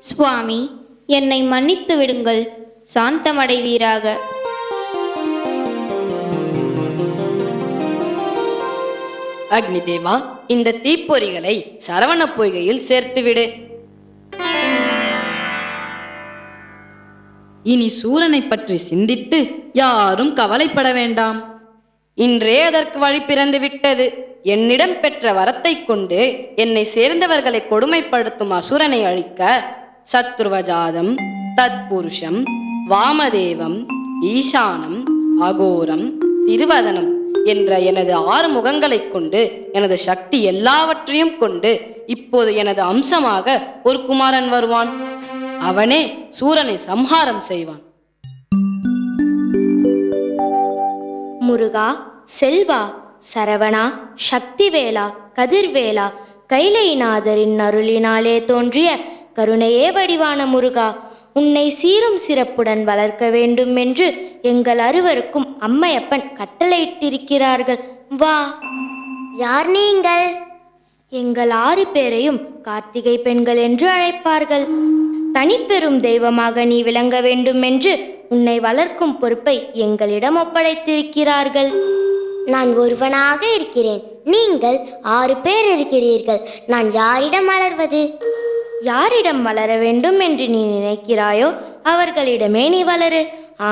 I: சுவாமி, என்னை மன்னித்து விடுங்கள். சாந்தமடைவீராக.
J: அக்னி தேவா, இந்த தீப்பொறிகளை சரவண பொய்கையில் சேர்த்துவிடு. இனி சூரனை பற்றி சிந்தித்து யாரும் கவலைப்பட வேண்டாம். இன்றே அதற்கு வழி பிறந்து விட்டது. என்னிடம் பெற்ற வரத்தை கொண்டு என்னை சேர்ந்தவர்களை கொடுமைப்படுத்தும் அசுரனை அழிக்க சத்ருவஜாதம், தத்புருஷம், வாமதேவம், ஈசானம், அகோரம், திருவதனம் என்ற எனது 6 முகங்களைக் கொண்டு எனது சக்தி எல்லாவற்றையும் கொண்டு இப்போது எனது அம்சமாக ஒரு குமாரன் வருவான். அவனே சூரனை சம்ஹாரம் செய்வான்.
I: முருகா, செல்வா, சரவணா, சக்திவேலா, கதிர்வேலா, கைலைநாதரின் அருளினாலே தோன்றிய கருணையே வடிவான முருகா, உன்னை சீரும் சிறப்புடன் வளர்க்க வேண்டும் என்று எங்கள் அறுவருக்கும் அம்மையப்பன் கட்டளையிட்டிருக்கிறார்கள். வா. யார் நீங்கள்? எங்கள் 6 பேரையும் கார்த்திகை பெண்கள் என்று அழைப்பார்கள். தனிப்பெரும் தெய்வமாக நீ விளங்க வேண்டும் என்று உன்னை வளர்க்கும் பொறுப்பை எங்களிடம் ஒப்படைத்திருக்கிறார்கள். நான் ஒருவனாக இருக்கிறேன். நீங்கள் 6 பேர் இருக்கிறீர்கள். நான் யாரிடம் வளர்வது? யாரிடம் வளர வேண்டும் என்று நீ நினைக்கிறாயோ அவர்களிடமே நீ வளரு.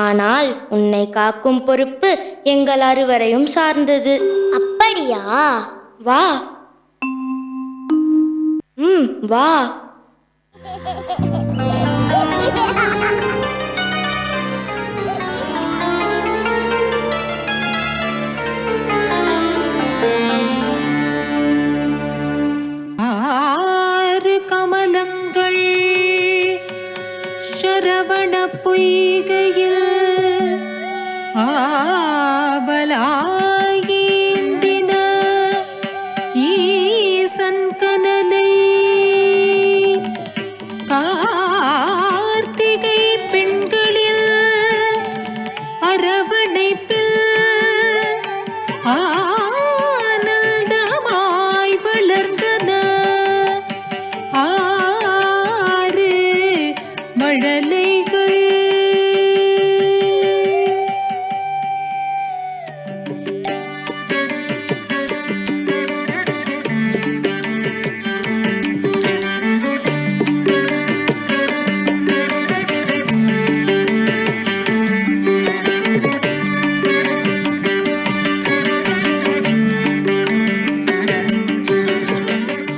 I: ஆனால் உன்னை காக்கும் பொறுப்பு எங்கள் அறுவரையும் சார்ந்தது. அப்படியா? வா. வா.
B: கமலங்கள் சரவண பொய்கையில் ஆவலாயேந்தின ஈசன் கனலை கார்த்திகை பெண்களில் அரவணைப்பில் ஆனந்தமாய் வளர்ந்தன 6 மழலைகள்.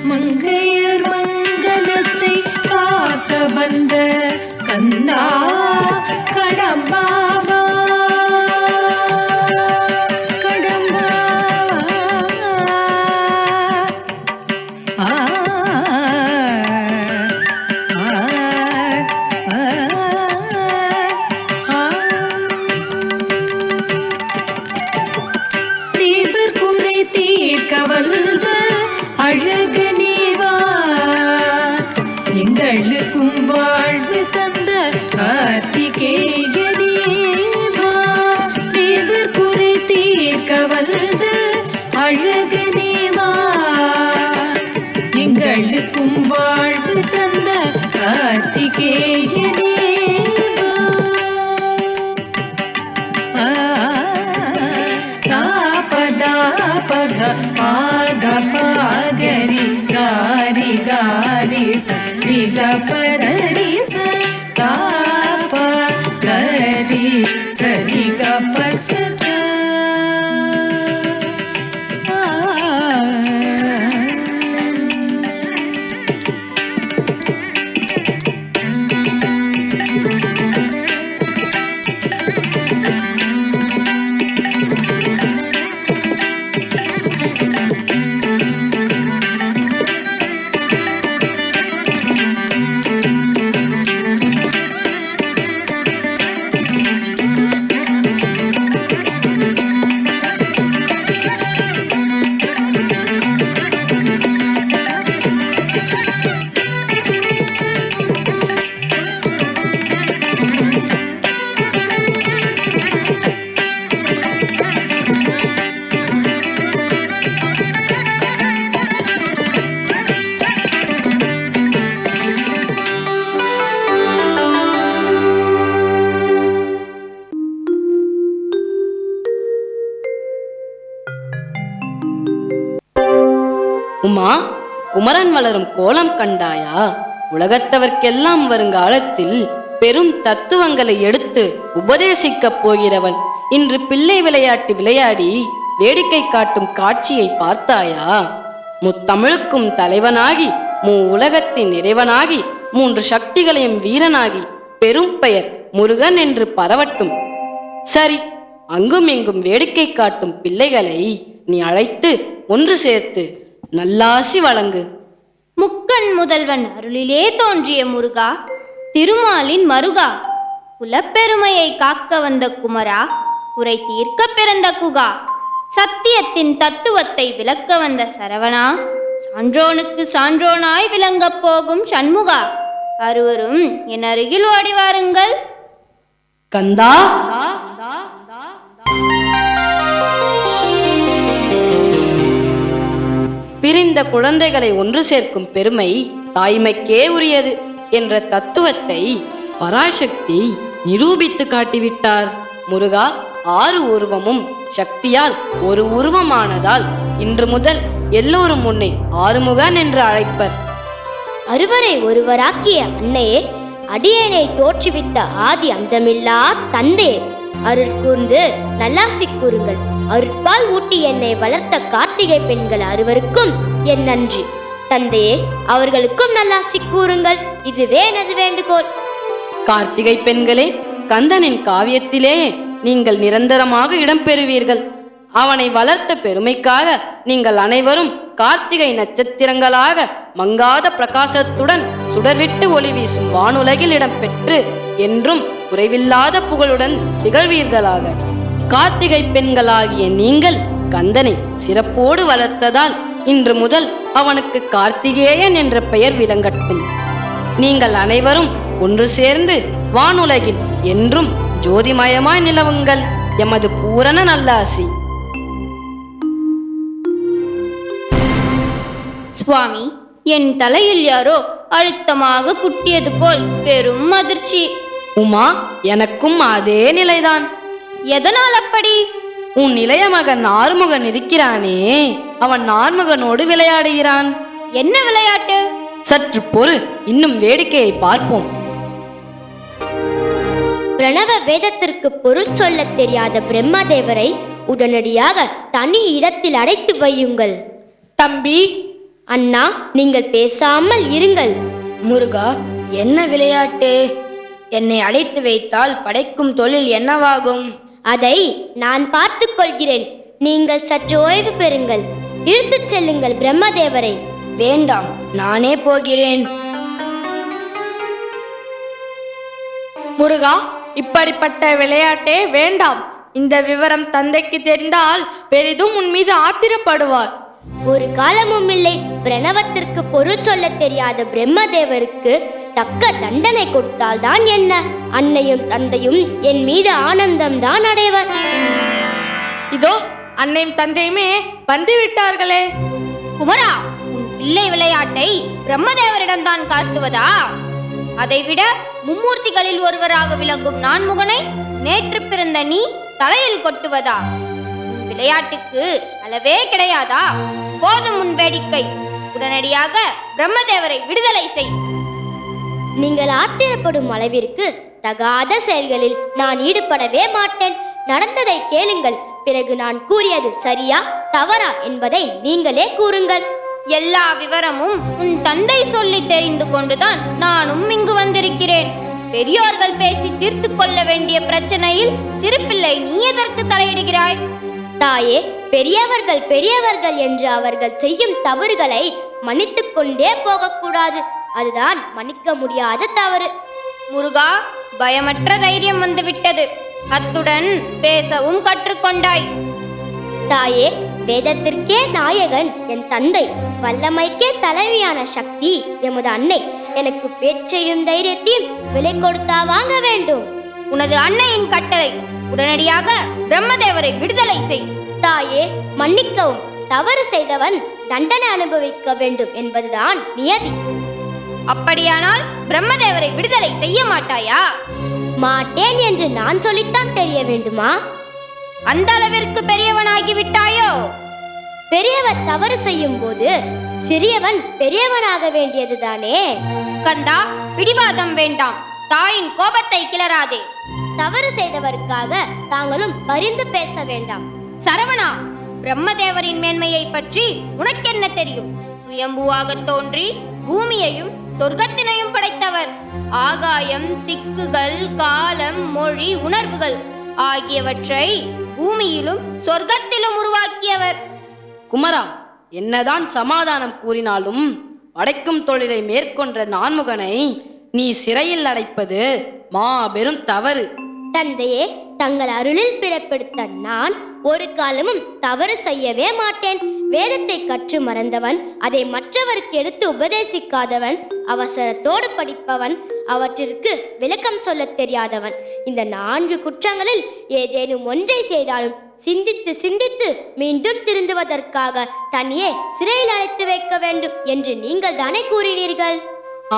B: மங்கையர் மங்கலத்தை காக்க வந்த கந்தா கடம்பாவா எனக்கு தந்த கார்த்திகேயனே பத பாக பாகரி காரி காரி சரி கரி சாப கரி சரி கபச
J: உமா, குமரன் வளரும் கோலம் கண்டாயா? உலகத்தவர்க்கெல்லாம் வருங்காலத்தில் பெரும் தத்துவங்களை எடுத்து உபதேசிக்கப் போகிறவன் இன்று பிள்ளை விளையாட்டு விளையாடி வேடிக்கை காட்டும் காட்சியை பார்த்தாயா? முத்தமிழுக்கும் தலைவனாகி உலகத்தின் இறைவனாகி 3 சக்திகளையும் வீரனாகி பெரும் பெயர் முருகன் என்று பரவட்டும். சரி, அங்கும் இங்கும் வேடிக்கை காட்டும் பிள்ளைகளை நீ அழைத்து ஒன்று சேர்த்து நல்லாசி வழங்கு.
I: முக்கண் முதல்வன் அருளிலே தோன்றிய முருகா, திருமாலின் மருகா, குலப்பெருமையை காக்க வந்த குமரா, குறை தீர்க்க பிறந்த குகா, சத்தியத்தின் தத்துவத்தை விளக்க வந்த சரவணா, சான்றோனுக்கு சான்றோனாய் விளங்கப் போகும் சண்முகா, அருவரும் என் அருகில் ஓடி வாருங்கள்.
J: கந்தா, பிரிந்த குழந்தைகளை ஒன்று சேர்க்கும் பெருமை தாய்மைக்கே உரியது என்ற தத்துவத்தை பராசக்தி நிரூபித்து காட்டிவிட்டார். முருகா, 6 உருவமும் சக்தியால் ஒரு உருவமானதால் இன்று முதல் எல்லோரும் உன்னை ஆறுமுகன் என்று அழைப்பர்.
I: அருவரை ஒருவராக்கிய அன்னையே, அடியேனை தோற்றுவித்த ஆதி அந்தமில்லா தந்தையே, அருள் கூர்ந்து நல்லாசி கூறுங்கள். அருட்பால் ஊட்டி என்னை வளர்த்த கார்த்திகை பெண்கள் அறுவருக்கும் என் நன்றி. தந்தையே, அவர்களுக்கும் நல்லாசி கூறுங்கள். இதுவே எனது வேண்டுகோள்.
J: கார்த்திகை பெண்களே, கந்தனின் காவியத்திலே நீங்கள் நிரந்தரமாக இடம்பெறுவீர்கள். அவனை வளர்த்த பெருமைக்காக நீங்கள் அனைவரும் கார்த்திகை நட்சத்திரங்களாக மங்காத பிரகாசத்துடன் சுடர்விட்டு ஒளி வீசும் வானுலகில் இடம்பெற்று என்றும் குறைவில்லாத புகழுடன் திகழ்வீர்களாக. கார்த்திகை பெண்களாகிய நீங்கள் கந்தனை சிறப்போடு வளர்த்ததால் இன்று முதல் அவனுக்கு கார்த்திகேயன் என்ற பெயர் விளங்கட்டும். நீங்கள் அனைவரும் ஒன்று சேர்ந்து வானுலகில் என்றும் ஜோதிமயமாய் நிலவுங்கள். எமது பூரண நல்லாசி.
I: சுவாமி, என் தலையில் யாரோ அழுத்தமாக குட்டியது போல் பெரும் அதிர்ச்சி.
J: உமா, எனக்கும் அதே நிலைதான்.
I: எதனால் அப்படி?
J: உன் இளைய மகன் ஆறுமுகன் இருக்கிறானே, அவன் நான்முகனோடு விளையாடுகிறான்.
I: என்ன விளையாட்டு?
J: சற்று பொறு, இன்னும் வேடிக்கையை பார்ப்போம்.
I: பிரணவ வேதத்திற்கு பொருள் சொல்ல தெரியாத பிரம்மதேவரை உடனடியாக தனி இடத்தில் அடைத்து வையுங்கள்.
C: தம்பி,
I: அண்ணா, நீங்கள் பேசாமல் இருங்கள்.
M: முருகா, என்ன விளையாட்டு? என்னை அடைத்து வைத்தால் படைக்கும் தொழில் என்னவாகும்?
I: அதை நான் பார்த்துக் கொள்கிறேன். நீங்கள் சற்று ஓய்வு பெறுங்கள். இழுத்துச் செல்லுங்கள் பிரம்மதேவரை.
M: வேண்டாம், நானே போகிறேன்.
C: முருகா, இப்படிப்பட்ட விளையாட்டே வேண்டாம். இந்த விவரம் தந்தைக்கு தெரிந்தால் பெரிதும் உன் மீது ஆத்திரப்படுவார்.
I: ஒரு காலமும் இல்லை. பிரணவத்திற்கு பொருள் சொல்ல தெரியாத பிரம்மதேவருக்கு தக்க தண்டனை கொடுத்தால் தான் என்ன? அன்னையும் தந்தையும் என் மீது ஆனந்தம் தான் அடைவர்.
C: இதோ அன்னையும் தந்தையுமே வந்து விட்டார்களே.
I: குமரா, உன்
N: பிள்ளை விளையாட்டை பிரம்மதேவரிடம்தான் காட்டுவதா? அதைவிட மும்மூர்த்திகளில் ஒருவராக விளங்கும் நான்முகனை நேற்று பிறந்த நீ தலையில் கொட்டுவதா? விளையாட்டுக்கு அளவே கிடையாதா? போதும் உன் வேடிக்கை. உடனடியாக பிரம்மதேவரை விடுதலை செய்.
I: நீங்கள் ஆத்திரப்படும் அளவிற்கு தகாத செயல்களில் நான் ஈடுபடவே மாட்டேன். நடந்ததை கேளுங்கள். பிறகு நான் கூறியது சரியா தவறா என்பதை நீங்களே கூறுங்கள்.
N: எல்லா விவரமும் உன் தந்தை சொல்லி தெரிந்து கொண்டுதான் நானும் இங்கு வந்திருக்கிறேன். பெரியோர்கள் பேசி தீர்த்து கொள்ள வேண்டிய பிரச்சனையில் சிறு பிள்ளை நீ எதற்கு தலையிடுகிறாய்?
I: தாயே, பெரியவர்கள் பெரியவர்கள் என்று அவர்கள் செய்யும் தவறுகளை மன்னித்துக் கொண்டே போகக்கூடாது. அதுதான் மன்னிக்க முடியாத தவறு.
N: முருகா, பயமற்ற தைரியம் வந்துவிட்டது. அத்துடன் பேசவும் கற்றுக்கொண்டாய்.
I: தாயே, வேதத்திற்கே நாயகன் என் தந்தை, வல்லமைக்கே தலைவியான சக்தி எமது அன்னை. எனக்கு பேச்சையும் தைரியத்தையும் விலை கொடுத்தா வாங்க வேண்டும்.
N: உனது அன்னையின் கட்டளை. உடனடியாக பிரம்மதேவரை விடுதலை செய்.
I: தாயே, மன்னிக்கவும். தவறு செய்தவன் தண்டனை அனுபவிக்க வேண்டும் என்பதுதான் நியதி.
N: அப்படியானால் பிரம்மதேவரை விடுதலை செய்ய மாட்டாயா?
I: மாட்டேன் என்று நான் சொல்லித்தான் தெரிய வேண்டுமா?
N: அந்த அளவிற்கு பெரியவனாகி விட்டாயோ?
I: பெரியவர் தவறு செய்யும் போது சிறியவன் பெரியவனாக வேண்டியதுதானே.
N: கந்தா, பிடிவாதம் வேண்டாம். தாயின் கோபத்தை கிளறாதே.
I: தவறு செய்தவருக்காக தாங்களும் பரிந்து பேச வேண்டாம்.
N: சரவணா, பிரம்மதேவரின் மேன்மையை பற்றி உனக்கென்ன தெரியும்? சுயம்புவாக தோன்றி பூமியையும் சொர்க்கத்தினையும் படைத்தவர். ஆகாயம், திக்குகள், காலம், மொழி, உணர்வுகள் ஆகியவற்றை பூமியிலும் சொர்க்கத்திலும் உருவாக்கியவர்.
J: குமரா, என்னதான் சமாதானம் கூறினாலும் படைக்கும் தொழிலை மேற்கொண்ட நான்முகனை நீ சிறையில் அடைப்பது மாபெரும் தவறு.
I: தந்தையே, தங்கள் அருளில் பிறப்பெடுத்த நான் ஒரு காலமும் தவறு செய்யவே மாட்டேன். வேதத்தை கற்று மறந்தவன், அதை மற்றவருக்கு எடுத்து உபதேசிக்காதவன், அவசரத்தோடு படிப்பவன், அவற்றிற்கு விளக்கம் சொல்ல தெரியாதவன். இந்த 4 குற்றங்களில் ஏதேனும் ஒன்றை செய்தாலும் சிந்தித்து சிந்தித்து மீண்டும் திருந்துவதற்காக தனியே சிறையில் அடைத்து வைக்க வேண்டும் என்று நீங்கள் தானே கூறினீர்கள்?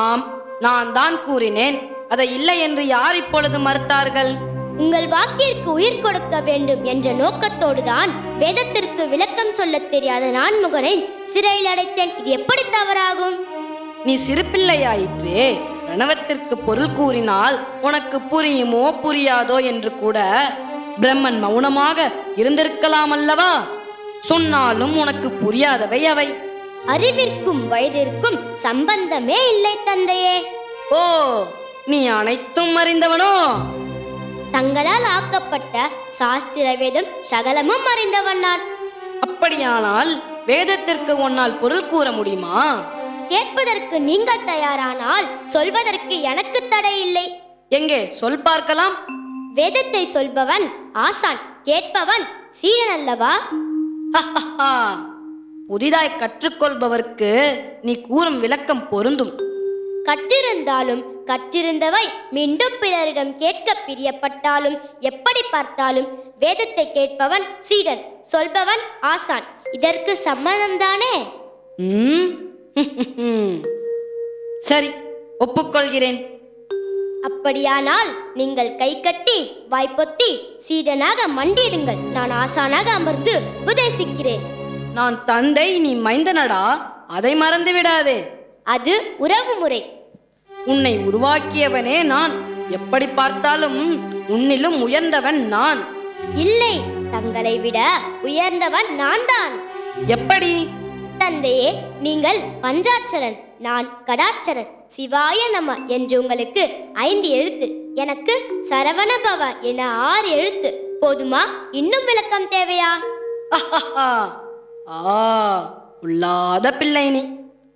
J: ஆம், நான் தான் கூறினேன். அதை இல்லை என்று யார் இப்பொழுது மறுத்தார்கள்?
I: உங்கள் வாக்கிற்கு உயிர் கொடுக்க வேண்டும் என்ற நோக்கத்தோடுதான் வேதத்திற்கு விளக்கம் சொல்ல தெரியாத நான்முகனை சிறையில் அடைத்தேன். இது எப்படி தவறாகும்?
J: நீ சிறு பிள்ளையாயிற்றே. பிரணவத்திற்கு பொருள் கூறினால் உனக்கு புரியுமோ புரியாதோ என்று கூட பிரம்மன் மௌனமாக இருந்திருக்கலாம் அல்லவா? சொன்னாலும் உனக்கு புரியாதவை அவை.
I: அறிவிற்கும் வயதிற்கும் சம்பந்தமே இல்லை தந்தையே.
J: ஓ, நீ அனைத்தும் அறிந்தவனோ?
I: தங்களால் ஆக்கப்பட்ட சாஸ்திர வேதம் சகலமும் அறிந்தவன் நான்.
J: அப்படியானால் வேதத்திற்கு உன்னால் பொருள் கூற முடியுமா?
I: கேட்பதற்கு நீங்கள் தயாரானால் சொல்வதற்கு எனக்கு தடை இல்லை.
J: எங்கே சொல் பார்க்கலாம்.
I: வேதத்தை சொல்பவன் ஆசான், கேட்பவன் சீடன் அல்லவா?
J: புதிதாய் கற்றுக்கொள்பவர்க்கு நீ கூறும் விளக்கம் பொருந்தும்.
I: கற்றிருந்தாலும் கற்றிருந்தவை மீண்டும் பிறரிடம் கேட்க பிரியப்பட்டாலும் எப்படி பார்த்தாலும் வேதத்தை கேட்பவன் சீடன், சொல்பவன் ஆசான். இதற்கு சம்மதம்தானே?
J: சரி, ஒப்புக்கொள்கிறேன்.
I: அப்படியானால் நீங்கள் கை கட்டி வாய்ப்பொத்தி சீடனாக மண்டியிடுங்கள். நான் ஆசானாக அமர்ந்து உபதேசிக்கிறேன்.
J: நான் தந்தை, நீ மைந்தனடா, அதை மறந்து விடாதே.
I: அது உறவு முறை.
J: உன்னை உருவாக்கியவனே நான். எப்படி பார்த்தாலும் உன்னிலும் உயர்ந்தவன் நான்.
I: இல்லை, தங்களை விட உயர்ந்தவன் நான் தான்.
J: எப்படி?
I: தந்தையே, நீங்கள் பஞ்சாட்சரன், நான் கடாட்சரன். சிவாய நம என்று உங்களுக்கு 5 எழுத்து, எனக்கு சரவணபவ என 6 எழுத்து. போதுமா? இன்னும் விளக்கம் தேவையா?
J: உள்ளாத பிள்ளை நீ.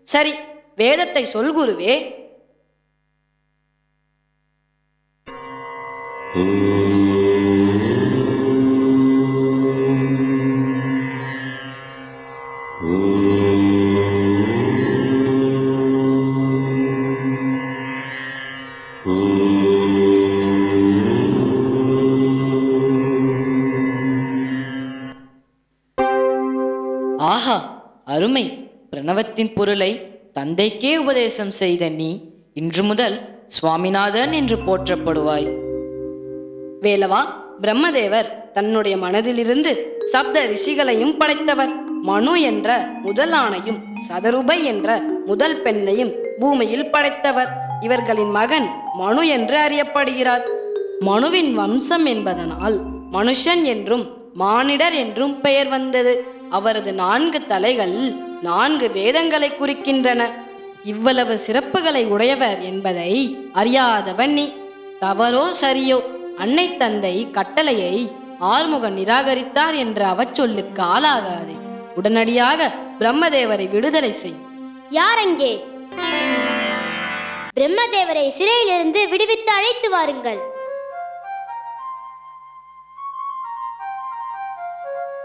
J: சரி, வேதத்தை சொல் குருவே. ஆஹா, அருமை. பிரணவத்தின் பொருளை தந்தைக்கே உபதேசம் செய்த நீ இன்று முதல் சுவாமிநாதன் என்று போற்றப்படுவாய். வேலவா, பிரம்மதேவர் தன்னுடைய மனதிலிருந்து சப்த ரிஷிகளையும் படைத்தவர். மனு என்ற முதல் ஆணையும் சதருபை என்ற முதல் பெண்ணையும் பூமியில் படைத்தவர். இவர்களின் மகன் மனு என்று அறியப்படுகிறார். மனுவின் வம்சம் என்பதனால் மனுஷன் என்றும் மானிடர் என்றும் பெயர் வந்தது. அவரது 4 தலைகள் 4 வேதங்களை குறிக்கின்றன. இவ்வளவு சிறப்புகளை உடையவர் என்பதை அறியாதவன் நீ. தவறோ சரியோ, அன்னை தந்தை கட்டளையை ஆறுமுகன் நிராகரித்தார் என்ற அவச்சொல்லுக்கு ஆளாகாதே. உடனடியாக பிரம்மதேவரை விடுதலை செய்.
I: யாரங்கே? பிரம்மதேவரை சிறையிலிருந்து விடுவித்து அழைத்து வாருங்கள்.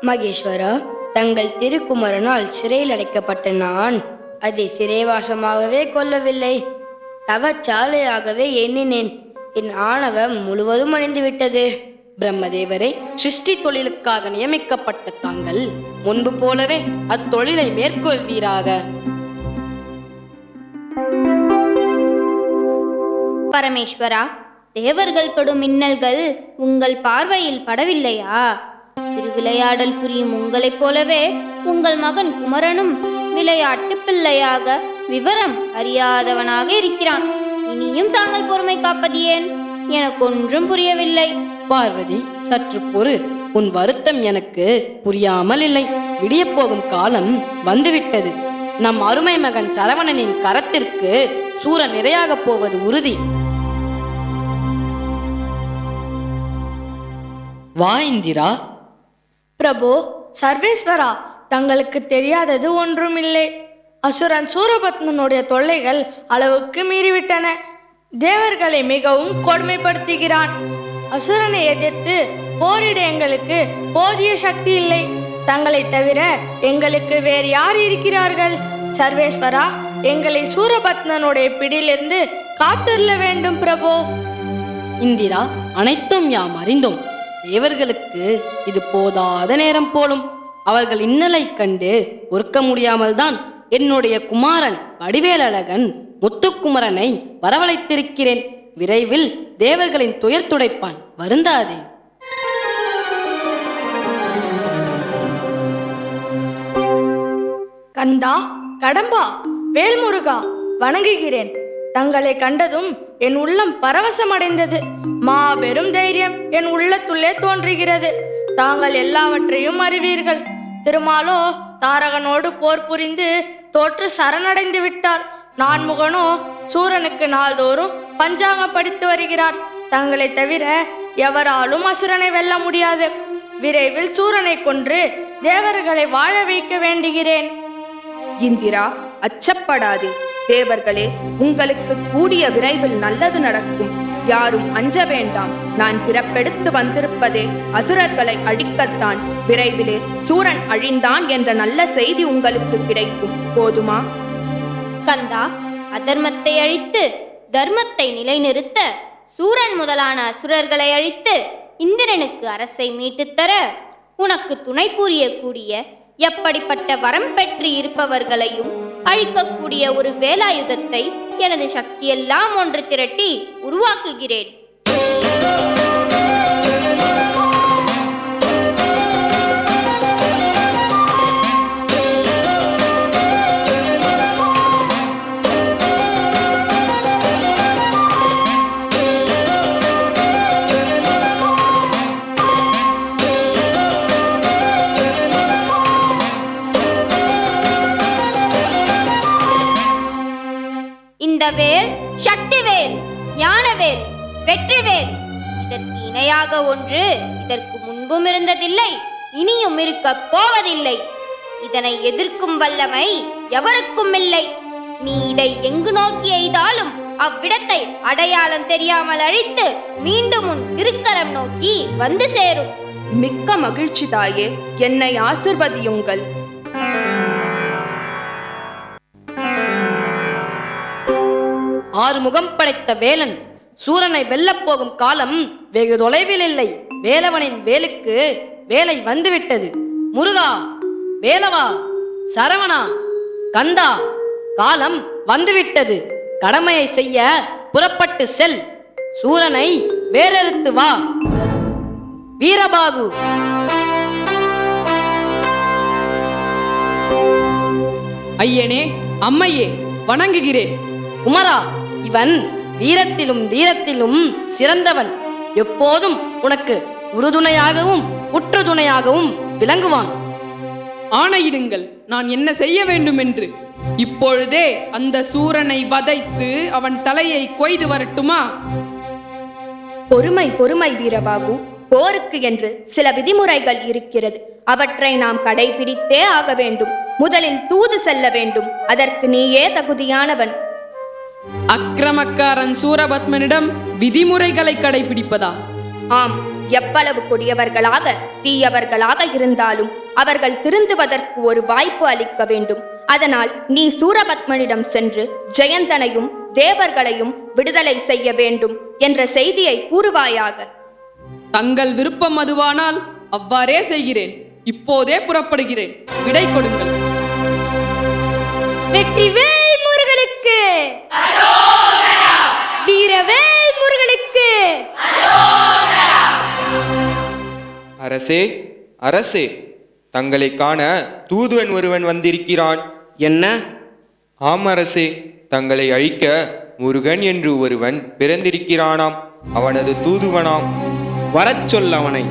M: மகேஸ்வரா, தங்கள் திருக்குமரனால் சிறையில் அடைக்கப்பட்ட நான் அதை சிறைவாசமாகவே கொள்ளவில்லை, தவச்சாலையாகவே எண்ணினேன். என் ஆணவம் முழுவதும் அழிந்துவிட்டது.
J: பிரம்மதேவரை சிருஷ்டி தொழிலுக்காக நியமிக்கப்பட்ட தாங்கள் முன்பு போலவே அத்தொழிலை மேற்கொள்வீராக.
N: பரமேஸ்வரா, தேவர்கள் படும் இன்னல்கள் உங்கள் பார்வையில் படவில்லையா? திருவிளையாடல் புரியும் உங்களைப் போலவே உங்கள் மகன் குமரனும் விளையாட்டு பிள்ளையாக விவரம் அறியாதவனாக இருக்கிறான். இனியும் தாங்கள் பொறுமை காப்பது ஏன்? எனக்கு ஒன்றும் புரியவில்லை.
J: பார்வதி, சற்று பொறு. உன் வருத்தம் எனக்கு புரியாமல் இல்லை. விடிய போகும் காலம் வந்துவிட்டது. நம் அருமை மகன் சரவணனின் கரத்திற்கு சூரன் நிறையாக போவது உறுதி. வா இந்திரா.
C: பிரபு, சர்வேஸ்வரா, தங்களுக்கு தெரியாதது ஒன்றுமில்லை. அசுரன் சூரபத்மனுடைய தொல்லைகள் அளவுக்கு மீறிவிட்டன. தேவர்களை மிகவும் கொடுமைப்படுத்துகிறான். அசுரனை எதிர்த்து போரிட எங்களுக்கு போதிய சக்தி இல்லை. தங்களை தவிர எங்களுக்கு வேறு யார் இருக்கிறார்கள்? சர்வேஸ்வரா, எங்களை சூரபத்மனுடைய பிடியிலிருந்து காத்தருள வேண்டும் பிரபு.
J: இந்திரா, அனைத்தும் யாம் அறிந்தோம். தேவர்களுக்கு இது போதாத நேரம் போலும். அவர்கள் இன்னலை கண்டு பொறுக்க முடியாமல் தான் என்னுடைய குமாரன் வடிவேலழகன் முத்துக்குமரனை வரவழைத்திருக்கிறேன். விரைவில் தேவர்களின் துயர் துடைப்பான், வருந்தாதே.
C: கந்தா, கடம்பா, வேல்முருகா, வணங்குகிறேன். தங்களை கண்டதும் என் உள்ளம் பரவசமடைந்தது. மாபெரும் தைரியம் என் உள்ளத்துள்ளே தோன்றுகிறது. தாங்கள் எல்லாவற்றையும் அறிவீர்கள். திருமாலோ தாரகனோடு போர் புரிந்து தோற்று சரணடைந்து விட்டார். நான்முகனோ சூரனுக்கு நாள்தோறும் பஞ்சாங்கம் படித்து வருகிறார். தங்களை தவிர எவராலும் அசுரனை வெல்ல முடியாது. விரைவில் சூரனை கொன்று தேவர்களை வாழ வைக்க வேண்டுகிறேன்.
O: இந்திரா, அச்சப்படாதே. தேவர்களே, உங்களுக்கு கூடிய விரைவில் நல்லது நடக்கும். யாரும் அஞ்ச வேண்டாம். நான் பிறப்பெடுத்து வந்திருப்பதே அசுரர்களை அழிக்கத்தான். விரைவிலே சூரன் அழிந்தான் என்ற நல்ல செய்தி உங்களுக்கு கிடைக்கும். போதுமா?
N: கந்தா, அதர்மத்தை அழித்து தர்மத்தை நிலைநிறுத்த சூரன் முதலான அசுரர்களை அழித்து இந்திரனுக்கு அரசை மீட்டுத் தர உனக்கு துணை புரியக்கூடிய எப்படிப்பட்ட வரம் பெற்று இருப்பவர்களையும் அழிக்கக்கூடிய ஒரு வேலாயுதத்தை எனது சக்தியெல்லாம் ஒன்று திரட்டி உருவாக்குகிறேன். இந்த வேல் சக்திவேல், ஞானவேல், வெற்றிவேல். இதற்கு இணையாக ஒன்று இதற்கு முன்பும் இருந்ததில்லை, இனியும் இருக்க போவதில்லை. இதனை எதிர்க்கும் வல்லமை எவருக்கும் இல்லை. நீ இதை எங்கு நோக்கி எய்தாலும் அவ்விடத்தை அடையாளம் தெரியாமல் அழித்து மீண்டும் உன் திருக்கரம் நோக்கி வந்து சேரும்.
O: மிக்க மகிழ்ச்சி தாயே, என்னை ஆசிர்வதியுங்கள்.
J: ஆறுமுகம் படைத்த வேலன் சூரனை வெல்லப் போகும் காலம் வெகு தொலைவில் இல்லை. வேலவனின் வேலுக்கு வேலை வந்துவிட்டது. முருகா, வேலவா, சரவணா, கந்தா, காலம் வந்துவிட்டது. கடமையை செய்ய புறப்பட்டு செல். சூரனை வேறறுத்து வா. வீரபாகு.
E: ஐயனே, அம்மையே, வணங்குகிறேன்.
J: குமரா, இவன் வீரத்திலும் தீரத்திலும் சிறந்தவன். எப்போதும் உனக்கு உறுதுணையாகவும் உற்றுதுணையாகவும் விளங்குவான்.
E: ஆணையிடுங்கள், நான் என்ன செய்ய வேண்டும் என்று. இப்பொழுதே அந்த சூரனை வதைத்து அவன் தலையை கொய்து வரட்டுமா?
O: பொறுமை பொறுமை வீரபாகு. போருக்கு என்று சில விதிமுறைகள் இருக்கிறது. அவற்றை நாம் கடைபிடித்தே ஆக வேண்டும். முதலில் தூது செல்ல வேண்டும். அதற்கு நீயே தகுதியானவன்.
E: அக்கிரமக்காரன் சூரபத்மனிடம் விதிமுறைகளை கடைபிடிப்பதா?
O: ஆம், எவ்வளவு கொடியவர்களாக தீயவர்களாக இருந்தாலும் அவர்கள் திருந்துவதற்கு ஒரு வாய்ப்பு அளிக்க வேண்டும். அதனால் நீ சூரபத்மனிடம் சென்று ஜெயந்தனையும் தேவர்களையும் விடுதலை செய்ய வேண்டும் என்ற செய்தியை கூறுவாயாக.
E: தங்கள் விருப்பம் அதுவானால் அவ்வாறே செய்கிறேன். இப்போதே புறப்படுகிறேன். விடை கொடுங்கள்.
N: வெற்றிவேல் முருகனுக்கு, வீரவேல் முருகனுக்கு.
P: அரசே, அரசே, தங்களை காண தூதுவன் ஒருவன் வந்திருக்கிறான்.
Q: என்ன?
P: ஆம் அரசே, தங்களை அழிக்க முருகன் என்று ஒருவன் பிறந்திருக்கிறானாம். அவனது தூதுவனாம்.
Q: வரச் சொல் அவனை.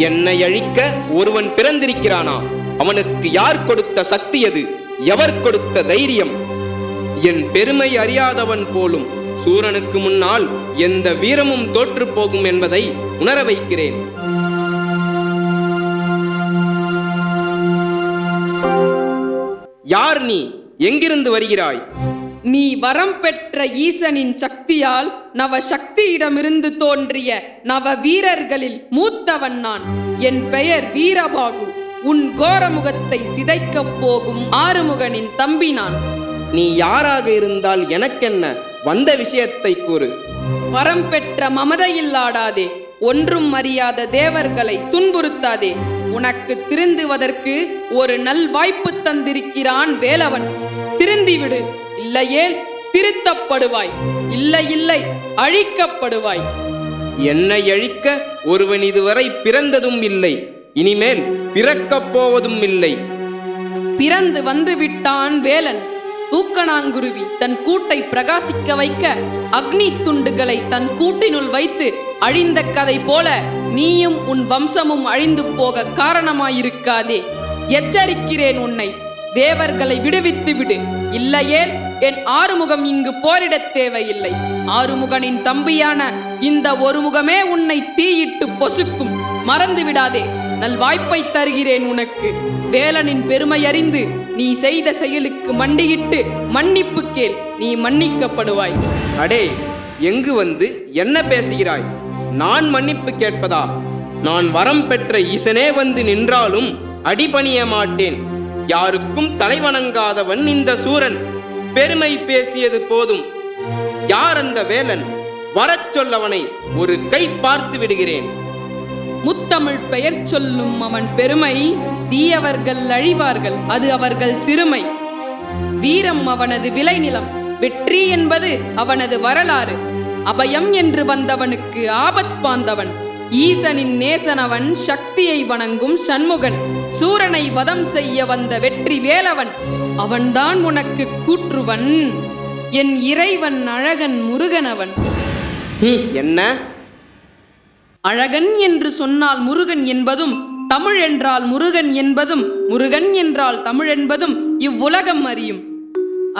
Q: என்னை அழிக்க ஒருவன் பிறந்திருக்கிறானா? அவனுக்கு யார் கொடுத்த சக்தி? அது எவர் கொடுத்த தைரியம்? என் பெருமை அறியாதவன் போலும் சூரனுக்கு முன்னால் எந்த வீரமும் தோற்று போகும் என்பதை உணர வைக்கிறேன். யார் நீ? எங்கிருந்து வருகிறாய்?
E: நீ வரம் பெற்ற ஈசனின் சக்தியால் நவ சக்தியிடமிருந்து தோன்றிய நவ வீரர்களில் மூத்தவன் நான். என் பெயர் வீரபாகு. உன் கோரமுகத்தை சிதைக்கப் போகும் ஆறுமுகனின் தம்பி நான்.
Q: நீ யாராக இருந்தால் எனக்கென்ன? வந்த விஷயத்தை கூறு.
E: வரம் பெற்ற மமதையில்லாடாதே. ஒன்றும் அறியாத தேவர்களை துன்புறுத்தாதே. உனக்கு திருந்துவதற்கு ஒரு நல் வாய்ப்பு தந்திருக்கிறான் வேலவன். திருந்திவிடு, இல்லையேல் திருத்தப்படுவாய். இல்லை இல்லை, அழிக்கப்படுவாய்.
Q: என்னை அழிக்க ஒருவன் இதுவரை பிறந்ததும் இல்லை, இனிமேல் பிறக்கப் போவதும் இல்லை.
E: பிறந்து வந்து விட்டான் வேலன். தூக்கணாங்குருவி தன் கூட்டை பிரகாசிக்க வைக்க அக்னி துண்டுகளை தன் கூட்டினுள் வைத்து அழிந்த கதை போல நீயும் உன் வம்சமும் அழிந்து போக காரணமாயிருக்காதே. எச்சரிக்கிறேன் உன்னை. தேவர்களை விடுவித்து விடு, இல்லையேல் என் ஆறுமுகம் இங்கு போரிடத் தேவையில்லை. ஆறுமுகனின் தம்பியான இந்த ஒரு முகமே உன்னை தீயிட்டு பொசுக்கும். மறந்து விடாதே. நல் வாய்ப்பை தருகிறேன் உனக்கு. வேலனின் பெருமை அறிந்து நீ செய்த செயலுக்கு மண்டியிட்டு மன்னிப்பு கேள். நீ மன்னிக்கப்படுவாய்.
Q: அடே, எங்கு வந்து என்ன பேசுகிறாய்? நான் மன்னிப்பு கேட்பதா? நான் வரம் பெற்ற ஈசனே வந்து நின்றாலும் அடிபணிய மாட்டேன். யாருக்கும் தலைவணங்காதவன் இந்த சூரன். பெருமை பேசியது போதும். யார் அந்த வேலன்? வரச் சொல்லவனை ஒரு கை பார்த்து விடுகிறேன்.
E: முத்தமிழ் பெயர் சொல்லும் அவன் பெருமை. தீயவர்கள் அழிவார்கள், அது அவர்கள் சிறுமை. வீரம் அவனது விளைநிலம். வெற்றி என்பது அவனது வரலாறு. அபயம் என்று வந்தவனுக்கு ஆபத் பாந்தவன். ஈசனின் நேசனவன், சக்தியை வணங்கும் சண்முகன். சூரனை வதம் செய்ய வந்த வெற்றி வேலவன். அவன்தான் உனக்கு கூற்றுவன். என் இறைவன் அழகன் முருகனவன்.
Q: என்ன?
E: அழகன் என்று சொன்னால் முருகன் என்பதும், தமிழ் என்றால் முருகன் என்பதும், முருகன் என்றால் தமிழ் என்பதும் இவ்வுலகம் அறியும்.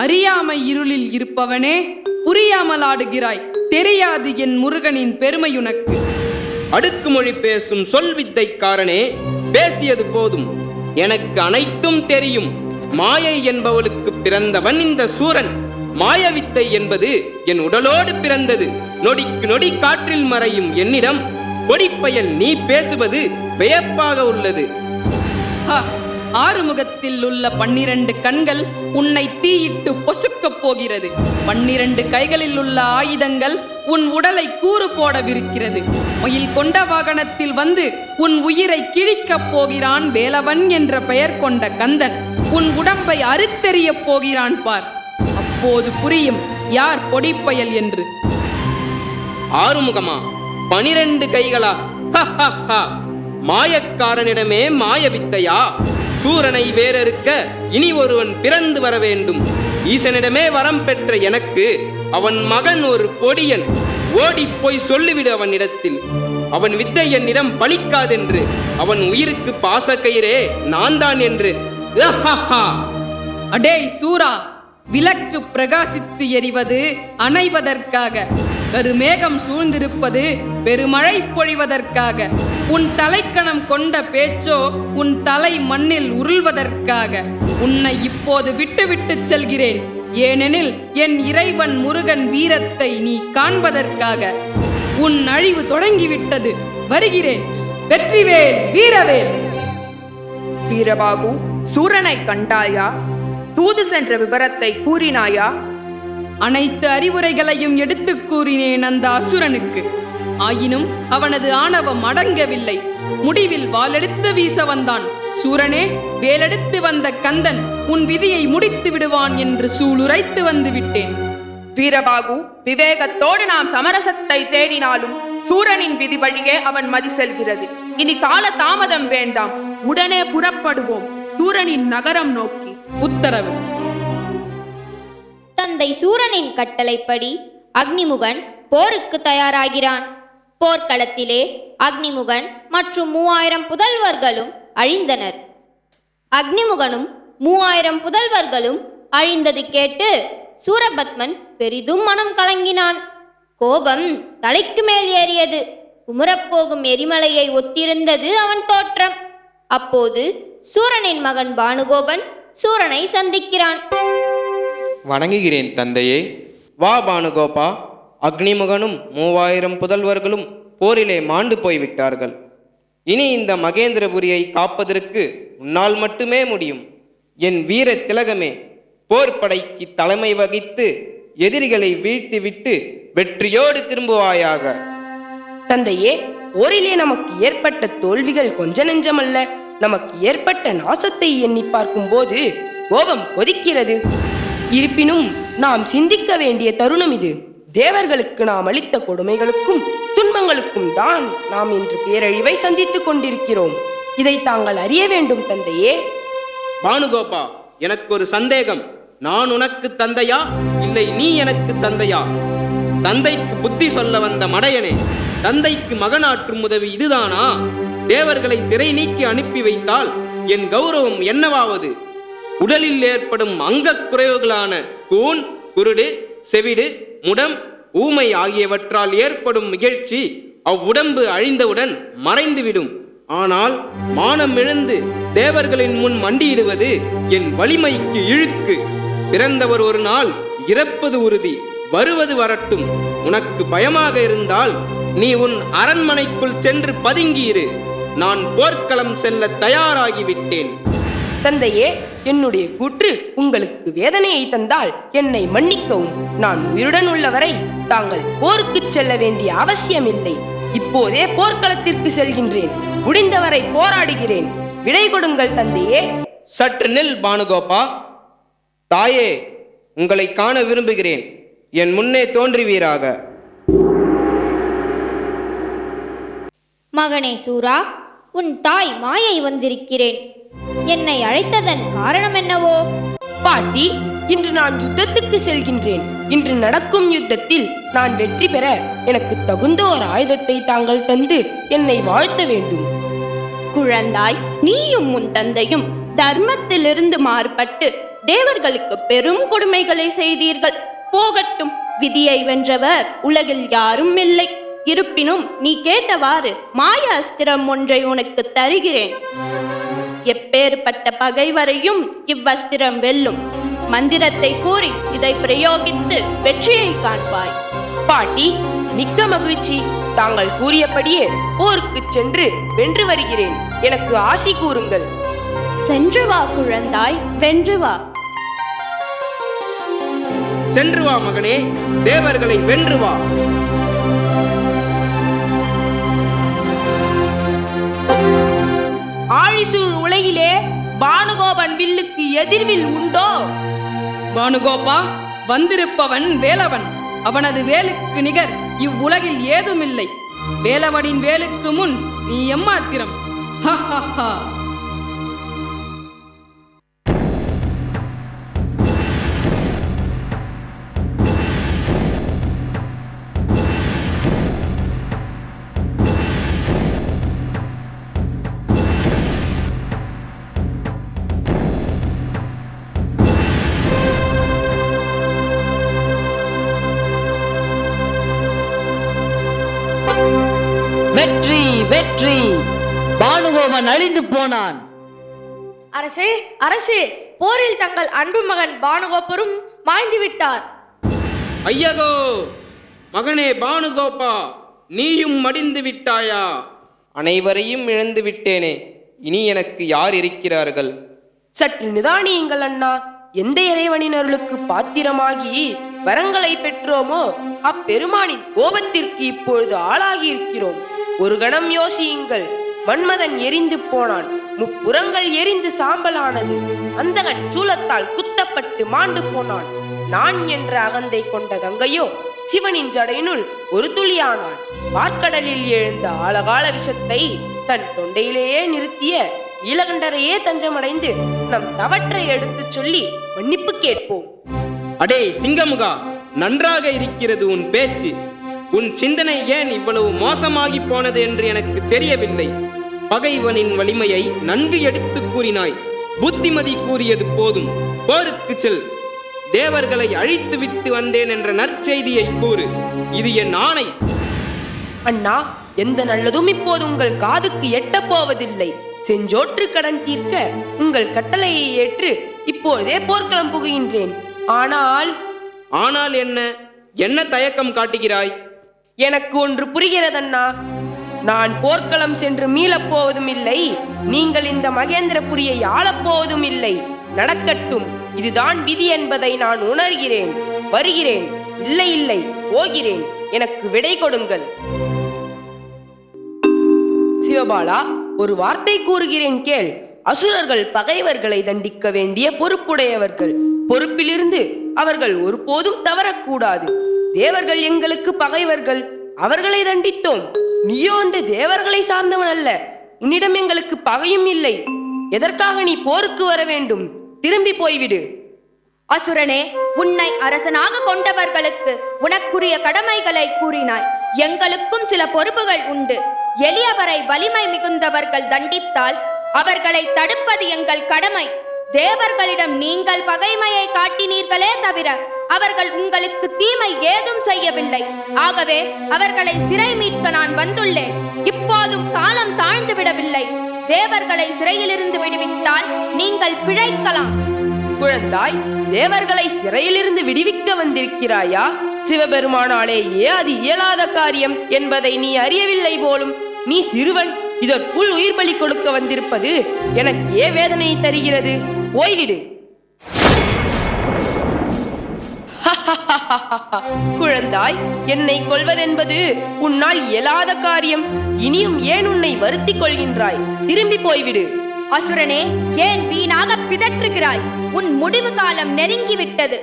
E: அறியாமை இருளில் இருப்பவனே, புரியாமல் ஆடுகிறாய். தெரியாது என் முருகனின் பெருமையுனக்கு.
Q: அடுக்குமொழி பேசும் சொல் வித்தைக்காரனே, பேசியது போதும். எனக்கு அனைத்தும் தெரியும். மாயை என்பவளுக்கு பிறந்தவன் இந்த சூரன். மாயவித்தை என்பது என் உடலோடு பிறந்தது. நொடிக்கு நொடி காற்றில் மறையும் என்னிடம் கொடிப்பயல் நீ பேசுவது வியப்பாக உள்ளது.
E: ஆறுமுகத்தில் உள்ள 12 கண்கள் உன்னை தீயிட்டு பொசுக்கப் போகிறது. 12 கைகளில் உள்ள ஆயுதங்கள் உன் உடலை கூறு போடவிருக்கிறது. மயில் கொண்ட வாகனத்தில் வந்து உன் உயிரை கிழிக்கப் போகிறான் வேலவன் என்ற பெயர் கொண்ட கந்தன். உன் உடம்பை அறுத்தெறியப் போகிறான் பார். அப்போது புரியும் யார் பொடிப்பயல் என்று.
Q: ஆறுமுகமா, 12 கைகளா? மாயக்காரனிடமே மாயவித்தையா? சூரனை வேறறுக்க இனி ஒருவன் பிறந்து வர வேண்டும். ஈசனிடமே வரம் பெற்ற எனக்கு அவன் மகன் ஒரு பொடியன். ஓடிப் போய் சொல்லிவிடு அவனிடத்தில், அவன் வித்தை என்னிடம் பலிக்காதென்று, அவன் உயிருக்கு பாசக்கயிறே நான் தான் என்று.
E: அடேய் சூரா, விளக்கு பிரகாசித்து எரிவது அணைவதற்காக, கருமேகம் சூழ்ந்திருப்பது பெருமழை பொழிவதற்காக, உன் தலைக்கணம் கொண்ட பேச்சோ உன் தலை மண்ணில் உருள்வதற்காக. உன்னை இப்போது விட்டு செல்கிறேன். ஏனெனில் என் இறைவன் முருகன் வீரத்தை நீ காண்பதற்காக. உன் அழிவு தொடங்கிவிட்டது. வருகிறேன். வெற்றிவேல், வீரவேல்.
O: வீரபாகு, சூரனை கண்டாயா? தூது சென்ற விவரத்தை கூறினாயா?
E: அனைத்து அறிவுரைகளையும் எடுத்து கூறினேன் அந்த அசுரனுக்கு. ஆயினும் அவனது ஆணவம் அடங்கவில்லை. முடிவில் வாளெடுத்து வீச வந்தான். சூரனே, வேலெடுத்து வந்த கந்தன் உன் விதியை முடித்து விடுவான் என்று சூளுரைத்து வந்து விட்டேன்.
O: வீரபாகு, விவேகத்தோடு நாம் சமரசத்தை தேடினாலும் சூரனின் விதி வழியே அவன் மதி செல்கிறது. இனி கால தாமதம் வேண்டாம், உடனே புறப்படுவோம் சூரனின் நகரம் நோக்கி.
E: உத்தரவு.
N: தந்தை சூரனின் கட்டளைப்படி அக்னிமுகன் போருக்கு தயாராகிறான். போர்க்களத்திலே அக்னிமுகன் மற்றும் 3000 புதல்வர்களும் அழிந்தனர். அக்னிமுகனும் 3000 புதல்வர்களும் அழிந்தது கேட்டு சூரபத்மன் பெரிதும் மனம் கலங்கினான். கோபம் தலைக்கு மேல் ஏறியது. குமுறப்போகும் எரிமலையை ஒத்திருந்தது அவன் தோற்றம். அப்போது சூரனின் மகன் பானுகோபன் சூரனை சந்திக்கிறான்.
P: வணங்குகிறேன் தந்தையே.
Q: வா பானுகோபா, அக்னிமுகனும் 3000 புதல்வர்களும் போரிலே மாண்டு போய்விட்டார்கள். இனி இந்த மகேந்திரபுரியை காப்பதற்கு உன்னால் மட்டுமே முடியும். என் வீர திலகமே, போர்படைக்கு தலைமை வகித்து எதிரிகளை வீழ்த்திவிட்டு வெற்றியோடு திரும்புவாயாக.
G: தந்தையே, போரிலே நமக்கு ஏற்பட்ட தோல்விகள் கொஞ்ச நெஞ்சமல்ல. நமக்கு ஏற்பட்ட நாசத்தை எண்ணி பார்க்கும்போது கோபம் கொதிக்கிறது. இருப்பினும் நாம் சிந்திக்க வேண்டிய தருணம் இது. தேவர்களுக்கு நாம் அளித்த கொடுமைகளுக்கும் துன்பங்களுக்கும் தான் நாம் இன்று பேரழிவை சந்தித்துக் கொண்டிருக்கிறோம். இதை தாங்கள் அறிய வேண்டும் தந்தையே.
Q: பானுகோபா, எனக்கு ஒரு சந்தேகம். நான் உனக்கு தந்தையா, இல்லை நீ எனக்கு தந்தையா? தந்தைக்கு புத்தி சொல்ல வந்த மடையனே, தந்தைக்கு மகனாற்றும் உதவி இதுதானா? தேவர்களை சிறை நீக்கி அனுப்பி வைத்தால் என் கௌரவம் என்னவாவது? உடலில் ஏற்படும் அங்கக் குறைவுகளான கூன், குருடு, செவிடு, முடம், ஊமை ஆகியவற்றால் ஏற்படும் நிகழ்ச்சி அவ்வுடம்பு அழிந்தவுடன் மறைந்துவிடும். ஆனால் மானம் இழந்து தேவர்களின் முன் மண்டியிடுவது என் வலிமைக்கு இழுக்கு. பிறந்தவர் ஒரு நாள் இறப்பது உறுதி. வருவது வரட்டும். உனக்கு பயமாக இருந்தால் நீ உன் அரண்மனைக்குள் சென்று பதுங்கியிரு. நான் போர்க்களம் செல்ல தயாராகிவிட்டேன்.
G: தந்தையே, என்னுடைய கூற்று உங்களுக்கு வேதனையை தந்தால் என்னை மன்னிக்கவும். நான் உயிருடன் உள்ளவரை தாங்கள் போருக்கு செல்ல வேண்டிய அவசியமில்லை. இப்போதே போர்க்களத்திற்கு செல்கின்றேன். முடிந்தவரை போராடுகிறேன். விடை கொடுங்கள் தந்தையே.
Q: சற்று நில் பானுகோபா. தாயே, உங்களை காண விரும்புகிறேன். என் முன்னே தோன்றுவீராக.
N: மகனே சூரா, உன் தாய் மாயை வந்திருக்கிறேன். என்னை அழைத்ததன் காரணம் என்னவோ?
G: பாட்டி, இன்று நான் யுத்தத்துக்கு செல்கின்றேன். இன்று நடக்கும் யுத்தத்தில் நான் வெற்றி பெற எனக்கு தகுந்த ஒரு ஆயுதத்தை தாங்கள் தந்து என்னை வாழ்த்த வேண்டும்.
R: குழந்தாய், நீயும் உன் தந்தையும் தர்மத்திலிருந்து மாறுபட்டு தேவர்களுக்கு பெரும் கொடுமைகளை செய்தீர்கள். போகட்டும், விதியை வென்றவர் உலகில் யாரும் இல்லை. இருப்பினும் நீ கேட்டவாறு மாய அஸ்திரம் ஒன்றை உனக்கு தருகிறேன். எப்பேற்பட்ட பகைவரையும் இவ்வஸ்திரம் வெல்லும். மந்திரத்தை கூறி இதை பிரயோகித்து வெற்றியை காண்பாய்.
G: பாட்டி, மிக்க மகிழ்ச்சி. தாங்கள் கூறியபடியே போருக்கு சென்று வென்று வருகிறேன். எனக்கு ஆசி கூறுங்கள்.
R: சென்று வா குழந்தாய், வென்று வா.
Q: சென்று வா மகனே, தேவர்களை வென்று வா.
O: ஆழிசூழ் உலகிலே
G: பானுகோபன் வில்லுக்கு எதிர்வில் உண்டோ?
E: பானுகோபா, வந்திருப்பவன் வேலவன். அவனது வேலுக்கு நிகர் இவ்வுலகில் ஏதுமில்லை. வேலவனின் வேலுக்கு முன் நீ எம்மாத்திரம்?
J: வெற்றி வெற்றி! பானுகோபன் அழிந்து போனான்.
C: அரசே, அரசே, போரில் தங்கள் அன்பு மகன் பானுகோபரும் மாய்ந்து விட்டார்.
Q: ஐயகோ, மகனே பானுகோபா, நீயும் மடிந்து விட்டாயா? அனைவரையும் இழந்து விட்டேனே, இனி எனக்கு யார் இருக்கிறார்கள்?
G: சற்று நிதானியுங்கள் அண்ணா. எந்த இறைவனின் அருளுக்கு பாத்திரமாகி வரங்களை பெற்றோமோ அப்பெருமானின் கோபத்திற்கு இப்பொழுது ஆளாகி இருக்கிறோம். ஒரு கணம் யோசியுங்கள். மன்மதன் எரிந்து போனான். முப்புறங்கள் எரிந்து சாம்பலானது. அந்தகன் சூலத்தால் குத்தப்பட்டு மாண்டு போனான். நான் என்ற அகந்தை கொண்ட கங்கையோ சிவனின் ஜடையினுள் ஒரு துளியானான். பார்க்கடலில் எழுந்த ஆழகால விஷத்தை தன் தொண்டையிலேயே நிறுத்திய ஈலகண்டரையே தஞ்சமடைந்து நம் தவற்றை எடுத்துச் சொல்லி மன்னிப்பு கேட்போம்.
Q: அடே சிங்கமுகா, நன்றாக இருக்கிறது உன் பேச்சு. உன் சிந்தனை ஏன் இவ்வளவு மோசமாகி போனது என்று எனக்கு தெரியவில்லை. பகைவனின் வலிமையை நன்கு எடுத்து கூறினாய். புத்திமதி கூறியது போதும், போருக்கு செல். தேவர்களை அழித்து விட்டு வந்தேன் என்ற நற்செய்தியை கூறு. இது என் ஆணை.
G: அண்ணா, எந்த நல்லதும் இப்போது உங்கள் காதுக்கு எட்ட போவதில்லை. செஞ்சோற்று கடன் தீர்க்க உங்கள் கட்டளையை ஏற்று இப்போதே போர்க்களம் புகுகின்றேன். ஆனால்
Q: என்ன? என்ன தயக்கம் காட்டுகிறாய்?
G: எனக்கு ஒன்று புரிகிறதண்ணா. நான் போர்க்களம் சென்று மீளப் போவதும் இல்லை. நீங்கள் இந்த மகேந்திரபுரியை ஆளப்போவதும் இல்லை. நடக்கட்டும், இதுதான் விதி என்பதை நான் உணர்கிறேன். வருகிறேன். இல்லை இல்லை, போகிறேன். எனக்கு விடை கொடுங்கள். சிவபாலா, ஒரு வார்த்தை கூறுகிறேன் கேள். அசுரர்கள் பகைவர்களை தண்டிக்க வேண்டிய பொறுப்புடையவர்கள். பொறுப்பிலிருந்து அவர்கள் ஒருபோதும் தவறக்கூடாது. தேவர்கள் எங்களுக்கு பகைவர்கள். அவர்களை தண்டித்தோம். நீயோ அந்த தேவர்களை சார்ந்தவன் அல்ல. உன்னிடம் எங்களுக்கு பகையும் இல்லை. எதற்காக நீ போருக்கு வர வேண்டும்? திரும்பி போய்விடு.
N: அசுரனே, உன்னை அரசனாக கொண்டவர்களுக்கு உனக்குரிய கடமைகளை கூறினாய். எங்களுக்கும் சில பொறுப்புகள் உண்டு. எளியவரை வலிமை மிகுந்தவர்கள் தண்டித்தால் அவர்களை தடுப்பது எங்கள் கடமை. தேவர்களிடம் நீங்கள் பகைமையை காட்டினீர்களே தவிர அவர்கள் உங்களுக்கு தீமை ஏதும் செய்யவில்லை. ஆகவே அவர்களை சிறை மீட்க நான் வந்துள்ளேன். இப்போதும் காலம் தாழ்ந்து விடவில்லை. தேவர்களை சிறையிலிருந்து விடுவித்தால் நீங்கள் பிழைக்கலாம்.
G: குழந்தாய், தேவர்களை சிறையிலிருந்து விடுவிக்க வந்திருக்கிறாயா? சிவபெருமானாலேயே அது இயலாத காரியம் என்பதை நீ அறியவில்லை போலும். நீ சிறுவன். இதற்குள் உயிர் பலி கொடுக்க வந்திருப்பது எனக்கு ஏன் வேதனையை தருகிறது? போய்விடு. குழந்தாய், என்னை கொல்வதென்பது உன்னால் இயலாத காரியம். இனியும் ஏன் உன்னை வருத்திக் கொள்கின்றாய்? திரும்பி போய்விடு.
N: அசுரனே, ஏன் வீணாக பிதற்றுகிறாய்? உன் முடிவு காலம் நெருங்கிவிட்டது.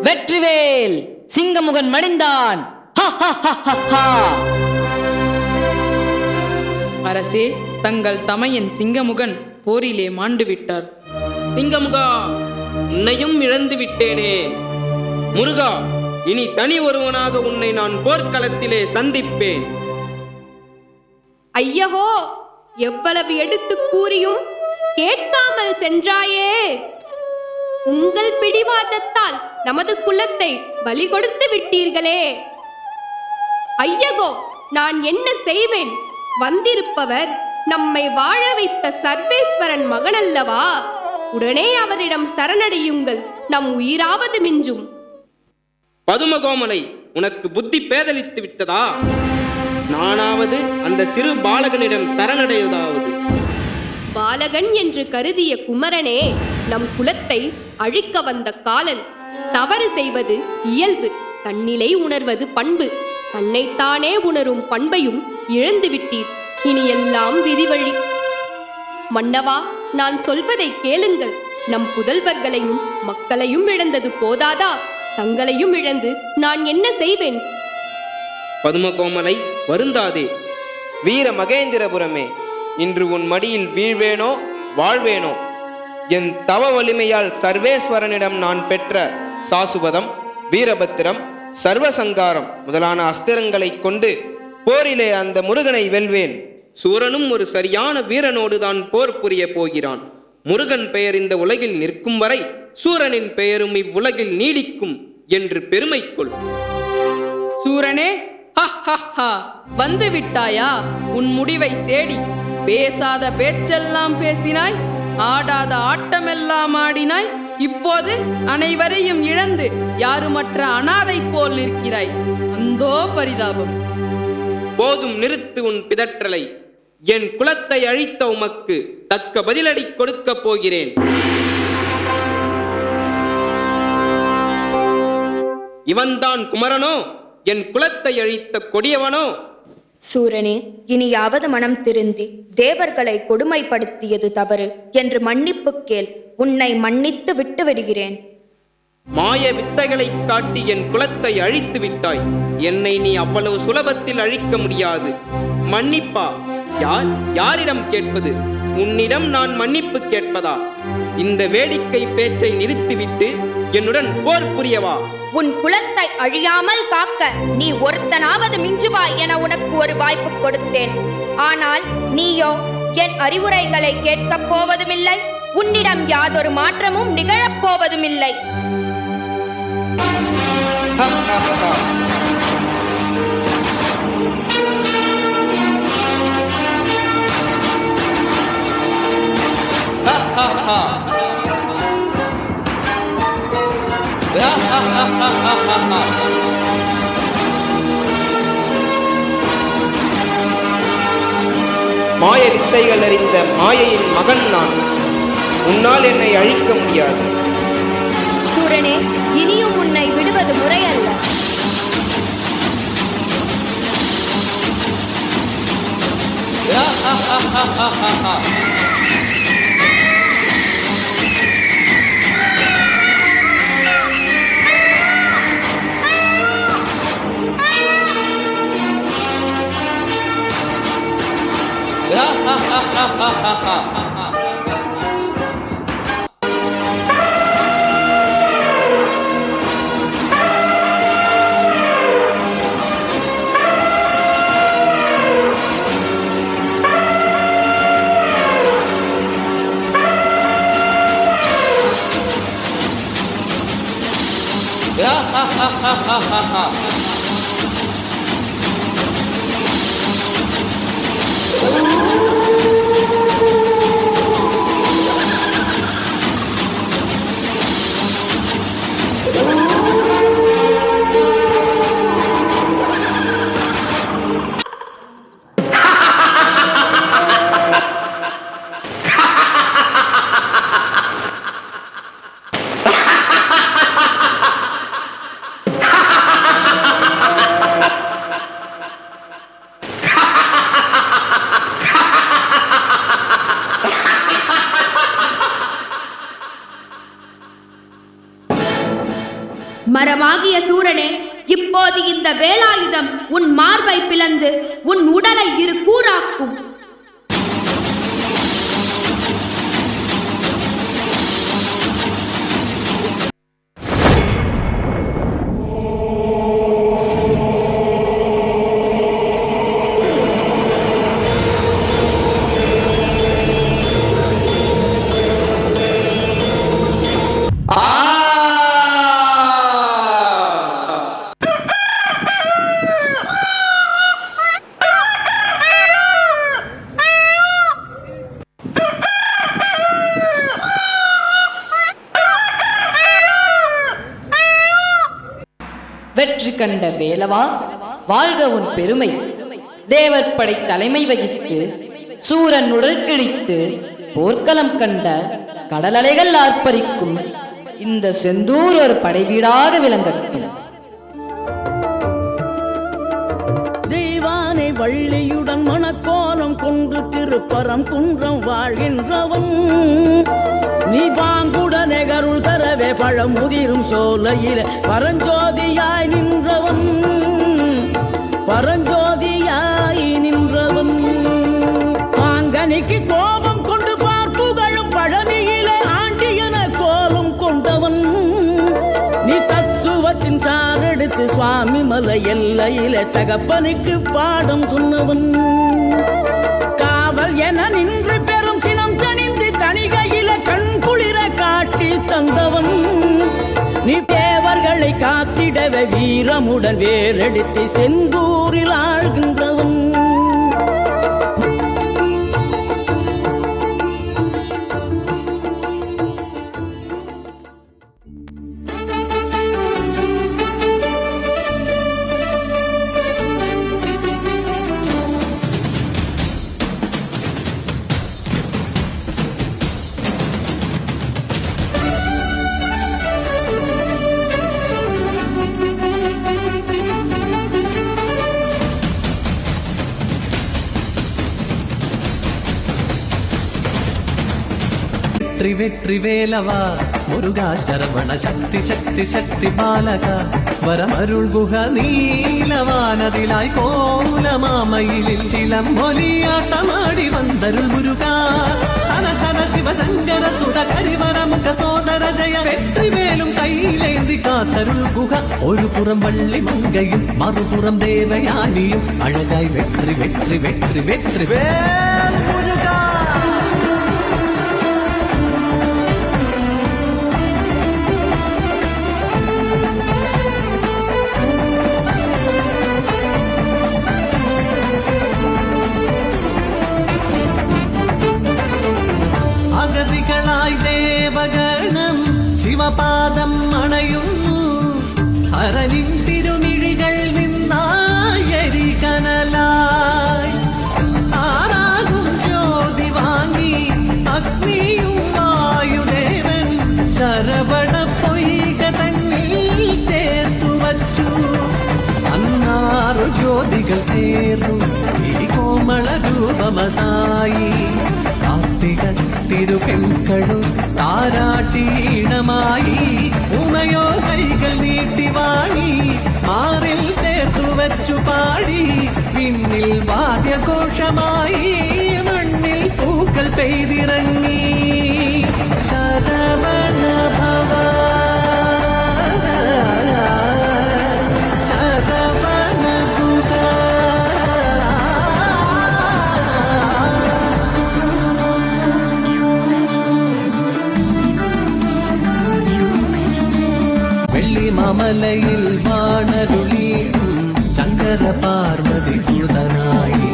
J: வெற்றிவேல்! சிங்கமுகன் மடிந்தான்.
E: அரசே, தங்கள் தமையன் சிங்கமுகன் போரிலே மாண்டு விட்டார்.
Q: சிங்கமுகா, உன்னையும் இழந்து விட்டேனே. முருகா, இனி தனி ஒருவனாக உன்னை நான் போர்க்களத்திலே சந்திப்பேன்.
F: ஐயகோ, எவ்வளவு எடுத்து கூறியும் கேட்காமல் சென்றாயே. உங்கள் பிடிவாதத்தால் நமது குலத்தை பலி கொடுத்து விட்டீர்களே. ஐயகோ, நான் என்ன செய்வேன்? வந்திருப்பவர் நம்மை வாழ வைத்த சர்வேஸ்வரன் மகனல்லவா? உடனே அவரிடம் சரணடையுங்கள். நம் உயிராவது மிஞ்சும்.
Q: பதுமகோமலை, உனக்கு புத்தி பேதலித்து விட்டதா? நானாவது அந்த சிறு பாலகனிடம் சரணடைவதாவது.
F: பாலகன் என்று கருதிய குமரனே நம் குலத்தை அழிக்க வந்த காலன். தவறு செய்வது இயல்பு, தன்னிலை உணர்வது பண்பு. தன்னைத்தானே உணரும் பண்பையும் இழந்து விட்டீர். இனி எல்லாம் விதிவழி. மன்னவா, நான் சொல்வதை கேளுங்கள். நம் புதல்வர்களையும் மக்களையும் இழந்தது போதாதா? தங்களையும் இழந்து நான் என்ன செய்வேன்?
Q: பதுமகோமலை, வருந்தாதே. வீர மகேந்திரபுரமே, இன்று உன் மடியில் வீழ்வேனோ வாழ்வேனோ. என் தவ வலிமையால் சர்வேஸ்வரனிடம் நான் பெற்ற சாசுபதம், வீரபத்திரம், சர்வசங்காரம் முதலான அஸ்திரங்களை கொண்டு போரிலே அந்த முருகனை வெல்வேன். சூரனும் ஒரு சரியான வீரனோடு தான் போர் புரிய போகிறான். முருகன் பெயர் இந்த உலகில் நிற்கும் வரை சூரனின் பெயரும் இவ்வுலகில் நீடிக்கும் என்று பெருமை கொள்.
E: சூரனே, வந்து விட்டாயா உன் முடிவை தேடி? பேசாத பேச்செல்லாம் பேசினாய், ஆடாத ஆட்டமெல்லாம் ஆடினாய். இப்போது அனைவரையும் இழந்து யாருமற்ற அனாதை போல் நிற்கிறாய். அந்தோ பரிதாபம்.
Q: போதும், நிறுத்து உன் பிதற்றலை. என் குலத்தை அழித்த உமக்கு தக்க பதிலடி கொடுக்க போகிறேன். இவன்தான் குமரனோ? என் குலத்தை அழித்த கொடியவனோ?
O: சூரனே, இனியாவது மனம் திருந்தி தேவர்களை கொடுமைப்படுத்தியது தவறு என்று மன்னிப்பு கேள். உன்னை மன்னித்து விட்டு விடுகிறேன்.
Q: மாய வித்தைகளை காட்டி என் குலத்தை அழித்து விட்டாய். என்னை நீ அவ்வளவு சுலபத்தில் அழிக்க முடியாது. மன்னிப்பா? யாரிடம் கேட்பது? உன்னிடம் நான் மன்னிப்பு கேட்பதா? இந்த வேடிக்கை பேச்சை நிறுத்திவிட்டு என்னுடன் போர் புரியவா?
R: உன் குலத்தை அழியாமல் காக்க நீ ஒருத்தனாவது மிஞ்சுவா என உனக்கு ஒரு வாய்ப்பு கொடுத்தேன். ஆனால் நீயோ என் அறிவுரைகளை கேட்கப் போவதுமில்லை. உன்னிடம் யாதொரு மாற்றமும் நிகழப் போவதுமில்லை.
Q: மாய வித்தைகள் அறிந்த மாயையின் மகன் நான். உன்னால் என்னை அழிக்க முடியாது.
R: சூரனே, இனியும் உன்னை விடுவது முறையல்ல. மரமாகிய சூரனே, இப்போது இந்த வேலாயுதம் உன் மார்பை பிளந்து உன் உடலை இரு கூறாக்கும்.
J: வெற்றி கண்ட வேலவா, வாழ்க உன் பெருமை. தேவர் படை தலைமை வகித்து சூரன் உடல் கிழித்து போர்க்களம் கண்ட கடலலைகள் ஆர்ப்பரிக்கும் இந்த செந்தூர் ஒரு படைவீடாக விளங்கட்டும்.
S: தெய்வானை வள்ளியுடன் மணக்கோலம் கொண்டு திருப்பரம் குன்றம் வாழ்கின்றவன், நீ பாங்குடனே கருள் தரவே பழமுதிரும் சோலையில பரஞ்சோதியாய் நின்றவன், பரஞ்சோதியாய் நின்றவன். பாங்கனிக்கு கோபம் கொண்டு பார்ப்புகழும் பழனியிலே ஆண்டியன கோலம் கொண்டவன், நீ தத்துவத்தின் சாரெடுத்து சுவாமி மலை எல்லையிலே தகப்பனுக்கு பாடம் சொன்னவன். காவல் என நின்று பெரும் சினம் தணிந்து தணிகையில கண் குளிர காட்சி தந்தவன், நீ தேவர்களை காத்திடவே வீரமுடன் வேரெடுத்து செந்தூரில் ஆழ்கின்றவன்.
T: வெற்றி வெற்றி வேலவா, முருகா சரவண சக்தி சக்தி சக்தி பாலகா, வரமருள் குக நீலவானதிலாய் கோலமாமயிலில் சிலம்பொலியாட்டமாடி வந்தருள் முருகா. ஹர ஹர சிவசங்கர சுத கரிவரமுக சோதர ஜெய, வெற்றி வேலும் கையிலேந்தி காத்தருள் குக. ஒரு புறம் வள்ளி மங்கையும் மறுபுறம் தேவயானியும் அழகாய் வெற்றி வெற்றி வெற்றி வெற்றி வேல் முருகா. அகதிகளாய் தேவகணம் சிவபாதம் அணையும், ஹரனின் திருமிழிகள் நின்னாய் எரிகனலாய், ஆராகும் ஜோதி வாங்கி அக்னியும் வாயுதேவன் சரவண பொய்க தண்ணீர் சேர்த்து வச்சு, அன்னாறு ஜோதிகள் சேரு ಈ ಕೋಮಳ ರೂಪಮತಾಯಿ, ಕಾರ್ತಿಕ ತಿರುಕೆಂಕಳು താരാട്ടീണമായി, ഉമയോ കൈകൾ നീട്ടി വാങ്ങി മാറിൽ ചേർത്തു വച്ചു പാടി, പിന്നിൽ വാദ്യഘോഷമായി മണ്ണിൽ പൂക്കൾ പെയ്തിറങ്ങി. ശരവണ ഭവ ശരവണ ഗുഹ. മലയിൽ വാണരുളീടും ശങ്കര പാർവതി സുതനായി,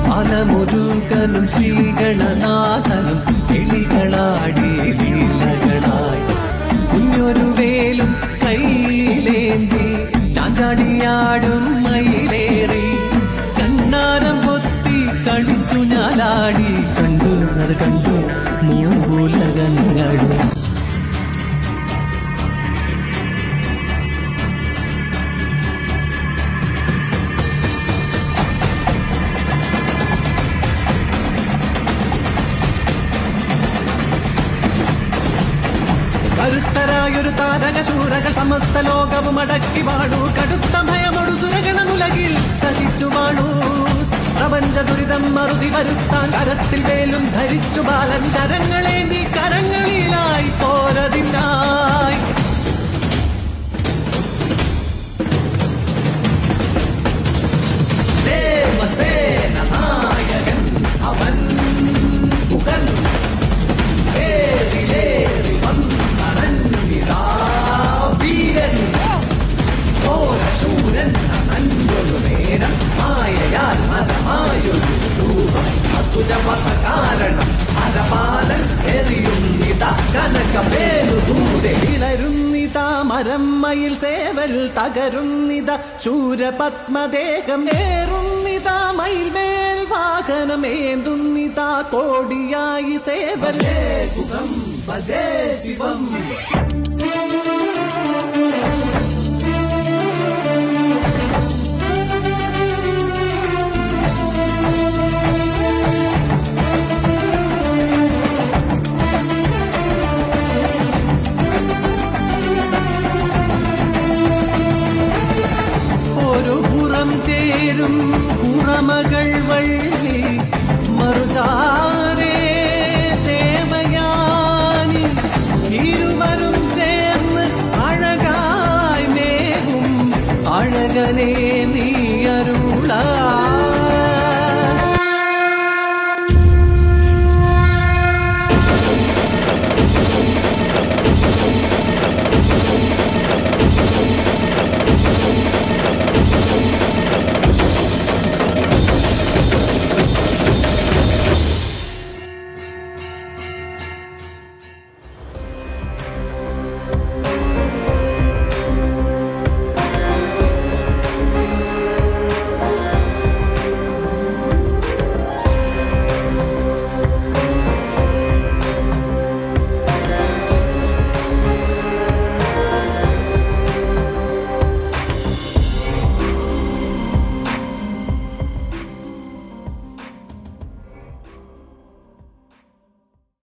T: പലമുരുകനും ശ്രീഗണനാഥനും കിളികളാടി ലീലകളായി, കുഞ്ഞൊരു വേലും കൈയിലേന്തി ചാഞ്ചാടിയാടും മയിലേറി, കണ്ണാരം പൊത്തി കളിച്ചു ഞാലാടി, കണ്ടു അത് കണ്ടു മൂലകങ്ങളും. കരുത്തരായൊരു താരകശൂരകൾ സമസ്ത ലോകവും അടക്കി വാണു, കടുത്ത ഭയമൊടു സുരഗണമുലകിൽ സഹിച്ചു വാണു. പ്രപഞ്ച ദുരിതം മറുതി വരുത്താൻ കരത്തിൽ വേലും ധരിച്ചു ബാലൻ, കരങ്ങളേന്തി കരങ്ങളിലായി പോരതിനായി. ദേവസേന നായകൻ അവൻ മുഖൻ, ഏറിലേറി വന്നനഞ്ഞിരാ വീരൻ, ഘോരശൂരൻ അനഞ്ഞൊരു നേരം മായയാൽ മരമായൊരു രൂപം, അസുരവസ കാരണം ഹരപാലൻ എറിയും നിത കനകമേലു ദൂരെ ഇളരും അരമ്മയിൽ സേവൽ തകരുന്നിത ശൂരപത്മദേഹം ഏറുന്നിത മയിൽമേൽ വാഹനമേന്തുന്നിത കോടിയായി സേവൽ സുഖം ഭജേ ശിവം. ചേരും പുറമകൾ വള്ളി മറുതാരേ ദേവയാനി ഇരുവരും ചേർന്ന് അഴകായി മേവും അഴകനേ നീ അരുളാ.